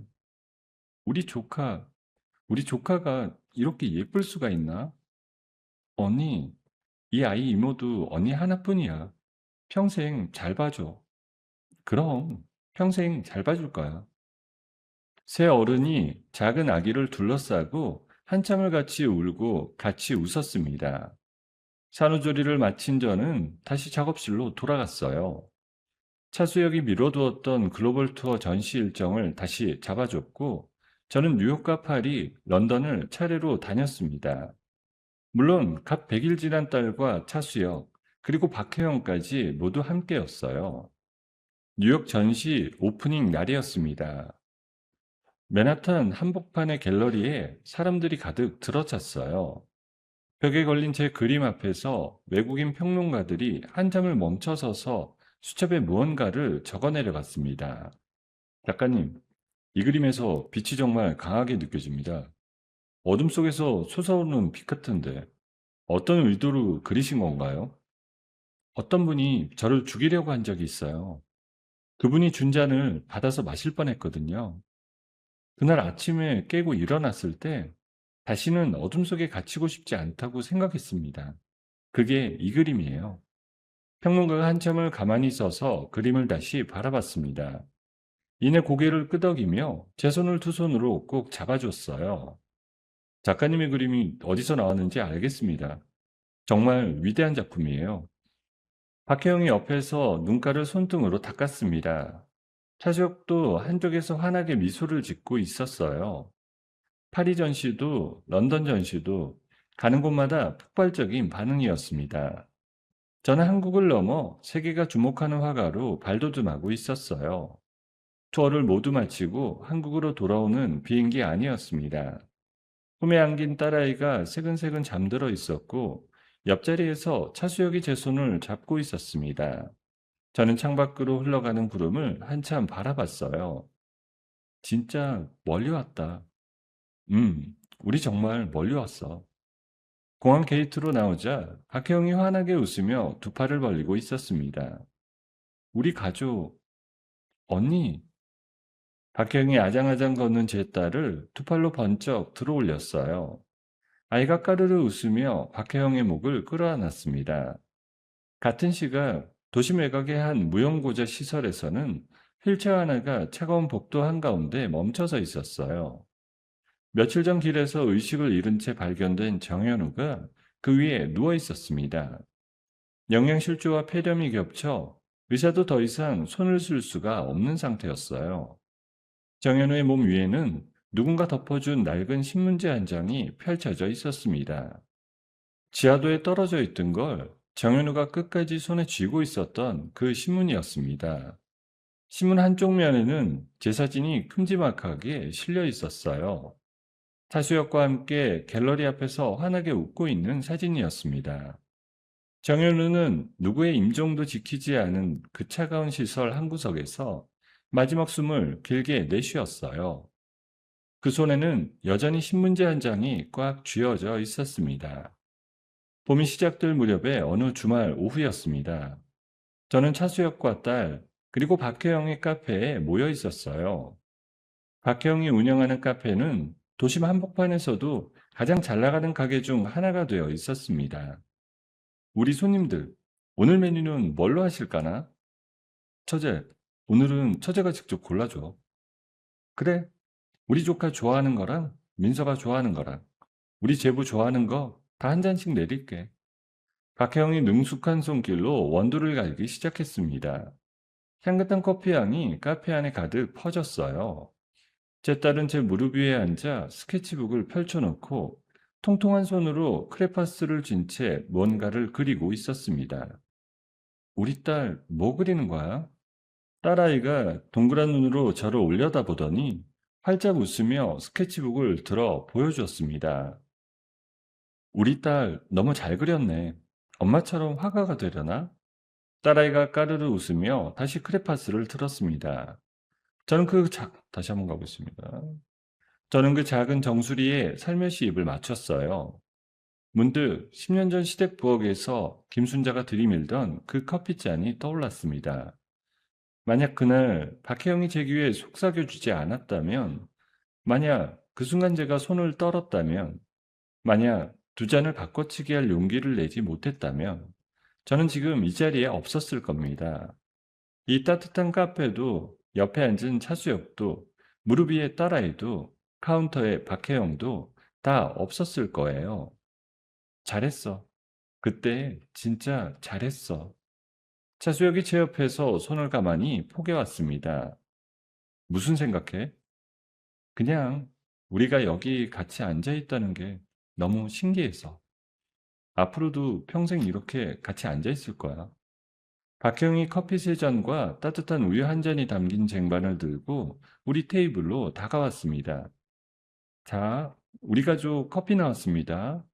우리 조카, 우리 조카가 이렇게 예쁠 수가 있나? 언니, 이 아이 이모도 언니 하나뿐이야. 평생 잘 봐줘. 그럼 평생 잘 봐줄 거야. 새 어른이 작은 아기를 둘러싸고 한참을 같이 울고 같이 웃었습니다. 산후조리를 마친 저는 다시 작업실로 돌아갔어요. 차수혁이 미뤄두었던 글로벌 투어 전시 일정을 다시 잡아줬고, 저는 뉴욕과 파리, 런던을 차례로 다녔습니다. 물론 갓 100일 지난 딸과 차수혁, 그리고 박혜영까지 모두 함께였어요. 뉴욕 전시 오프닝 날이었습니다. 맨하탄 한복판의 갤러리에 사람들이 가득 들어찼어요. 벽에 걸린 제 그림 앞에서 외국인 평론가들이 한참을 멈춰서서 수첩에 무언가를 적어 내려갔습니다. 작가님, 이 그림에서 빛이 정말 강하게 느껴집니다. 어둠 속에서 솟아오르는 빛 같은데 어떤 의도로 그리신 건가요? 어떤 분이 저를 죽이려고 한 적이 있어요. 그분이 준 잔을 받아서 마실 뻔했거든요. 그날 아침에 깨고 일어났을 때 다시는 어둠 속에 갇히고 싶지 않다고 생각했습니다. 그게 이 그림이에요. 평론가가 한참을 가만히 서서 그림을 다시 바라봤습니다. 이내 고개를 끄덕이며 제 손을 두 손으로 꼭 잡아줬어요. 작가님의 그림이 어디서 나왔는지 알겠습니다. 정말 위대한 작품이에요. 박혜영이 옆에서 눈가를 손등으로 닦았습니다. 차지혁도 한쪽에서 환하게 미소를 짓고 있었어요. 파리 전시도 런던 전시도 가는 곳마다 폭발적인 반응이었습니다. 저는 한국을 넘어 세계가 주목하는 화가로 발돋움하고 있었어요. 투어를 모두 마치고 한국으로 돌아오는 비행기 아니었습니다. 품에 안긴 딸아이가 새근새근 잠들어 있었고 옆자리에서 차수혁이 제 손을 잡고 있었습니다. 저는 창밖으로 흘러가는 구름을 한참 바라봤어요. 진짜 멀리 왔다. 우리 정말 멀리 왔어. 공항 게이트로 나오자 박혜영이 환하게 웃으며 두 팔을 벌리고 있었습니다. 우리 가족, 언니. 박혜영이 아장아장 걷는 제 딸을 두 팔로 번쩍 들어 올렸어요. 아이가 까르르 웃으며 박혜영의 목을 끌어안았습니다. 같은 시각 도심 외곽의 한 무용고자 시설에서는 휠체어 하나가 차가운 복도 한가운데 멈춰서 있었어요. 며칠 전 길에서 의식을 잃은 채 발견된 정현우가 그 위에 누워 있었습니다. 영양실조와 폐렴이 겹쳐 의사도 더 이상 손을 쓸 수가 없는 상태였어요. 정현우의 몸 위에는 누군가 덮어준 낡은 신문지 한 장이 펼쳐져 있었습니다. 지하도에 떨어져 있던 걸 정현우가 끝까지 손에 쥐고 있었던 그 신문이었습니다. 신문 한쪽 면에는 제 사진이 큼지막하게 실려 있었어요. 차수혁과 함께 갤러리 앞에서 환하게 웃고 있는 사진이었습니다. 정현우는 누구의 임종도 지키지 않은 그 차가운 시설 한 구석에서 마지막 숨을 길게 내쉬었어요. 그 손에는 여전히 신문지 한 장이 꽉 쥐어져 있었습니다. 봄이 시작될 무렵의 어느 주말 오후였습니다. 저는 차수혁과 딸, 그리고 박혜영의 카페에 모여 있었어요. 박혜영이 운영하는 카페는 도심 한복판에서도 가장 잘 나가는 가게 중 하나가 되어 있었습니다. 우리 손님들, 오늘 메뉴는 뭘로 하실까나? 처제, 오늘은 처제가 직접 골라줘. 그래, 우리 조카 좋아하는 거랑 민서가 좋아하는 거랑 우리 제부 좋아하는 거 다 한 잔씩 내릴게. 박혜영이 능숙한 손길로 원두를 갈기 시작했습니다. 향긋한 커피 향이 카페 안에 가득 퍼졌어요. 제 딸은 제 무릎 위에 앉아 스케치북을 펼쳐놓고 통통한 손으로 크레파스를 쥔 채 뭔가를 그리고 있었습니다. 우리 딸 뭐 그리는 거야? 딸아이가 동그란 눈으로 저를 올려다보더니 활짝 웃으며 스케치북을 들어 보여주었습니다. 우리 딸 너무 잘 그렸네. 엄마처럼 화가가 되려나? 딸아이가 까르르 웃으며 다시 크레파스를 틀었습니다. 저는 다시 한번 가보겠습니다. 저는 그 작은 정수리에 살며시 입을 맞췄어요. 문득 10년 전 시댁 부엌에서 김순자가 들이밀던 그 커피잔이 떠올랐습니다. 만약 그날 박혜영이 제 귀에 속삭여주지 않았다면, 만약 그 순간 제가 손을 떨었다면, 만약 두 잔을 바꿔치기 할 용기를 내지 못했다면, 저는 지금 이 자리에 없었을 겁니다. 이 따뜻한 카페도 옆에 앉은 차수혁도 무릎 위에 딸아이도 카운터에 박혜영도 다 없었을 거예요. 잘했어. 그때 진짜 잘했어. 차수혁이 제 옆에서 손을 가만히 포개왔습니다. 무슨 생각해? 그냥 우리가 여기 같이 앉아 있다는 게 너무 신기해서. 앞으로도 평생 이렇게 같이 앉아 있을 거야. 박형이 커피 세 잔과 따뜻한 우유 한 잔이 담긴 쟁반을 들고 우리 테이블로 다가왔습니다. 자, 우리 가족 커피 나왔습니다.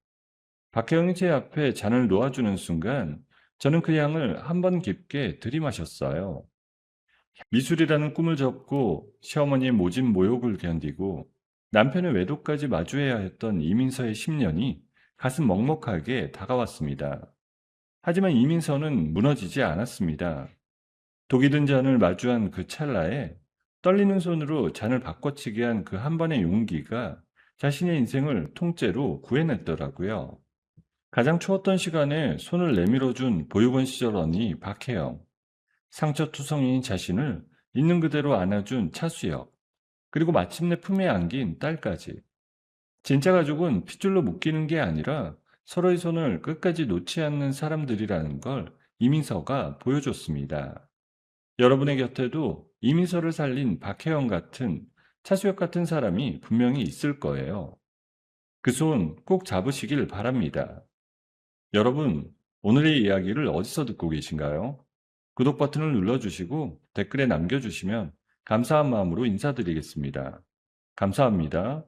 박형이 제 앞에 잔을 놓아주는 순간 저는 그 향을 한 번 깊게 들이마셨어요. 미술이라는 꿈을 접고 시어머니의 모진 모욕을 견디고 남편의 외도까지 마주해야 했던 이민서의 10년이 가슴 먹먹하게 다가왔습니다. 하지만 이민서는 무너지지 않았습니다. 독이 든 잔을 마주한 그 찰나에 떨리는 손으로 잔을 바꿔치기 한 그 한 번의 용기가 자신의 인생을 통째로 구해냈더라고요. 가장 추웠던 시간에 손을 내밀어준 보육원 시절 언니 박혜영, 상처투성이인 자신을 있는 그대로 안아준 차수혁, 그리고 마침내 품에 안긴 딸까지. 진짜 가족은 핏줄로 묶이는 게 아니라 서로의 손을 끝까지 놓지 않는 사람들이라는 걸 이민서가 보여줬습니다. 여러분의 곁에도 이민서를 살린 박혜영 같은 차수혁 같은 사람이 분명히 있을 거예요. 그 손 꼭 잡으시길 바랍니다. 여러분, 오늘의 이야기를 어디서 듣고 계신가요? 구독 버튼을 눌러주시고 댓글에 남겨주시면 감사한 마음으로 인사드리겠습니다. 감사합니다.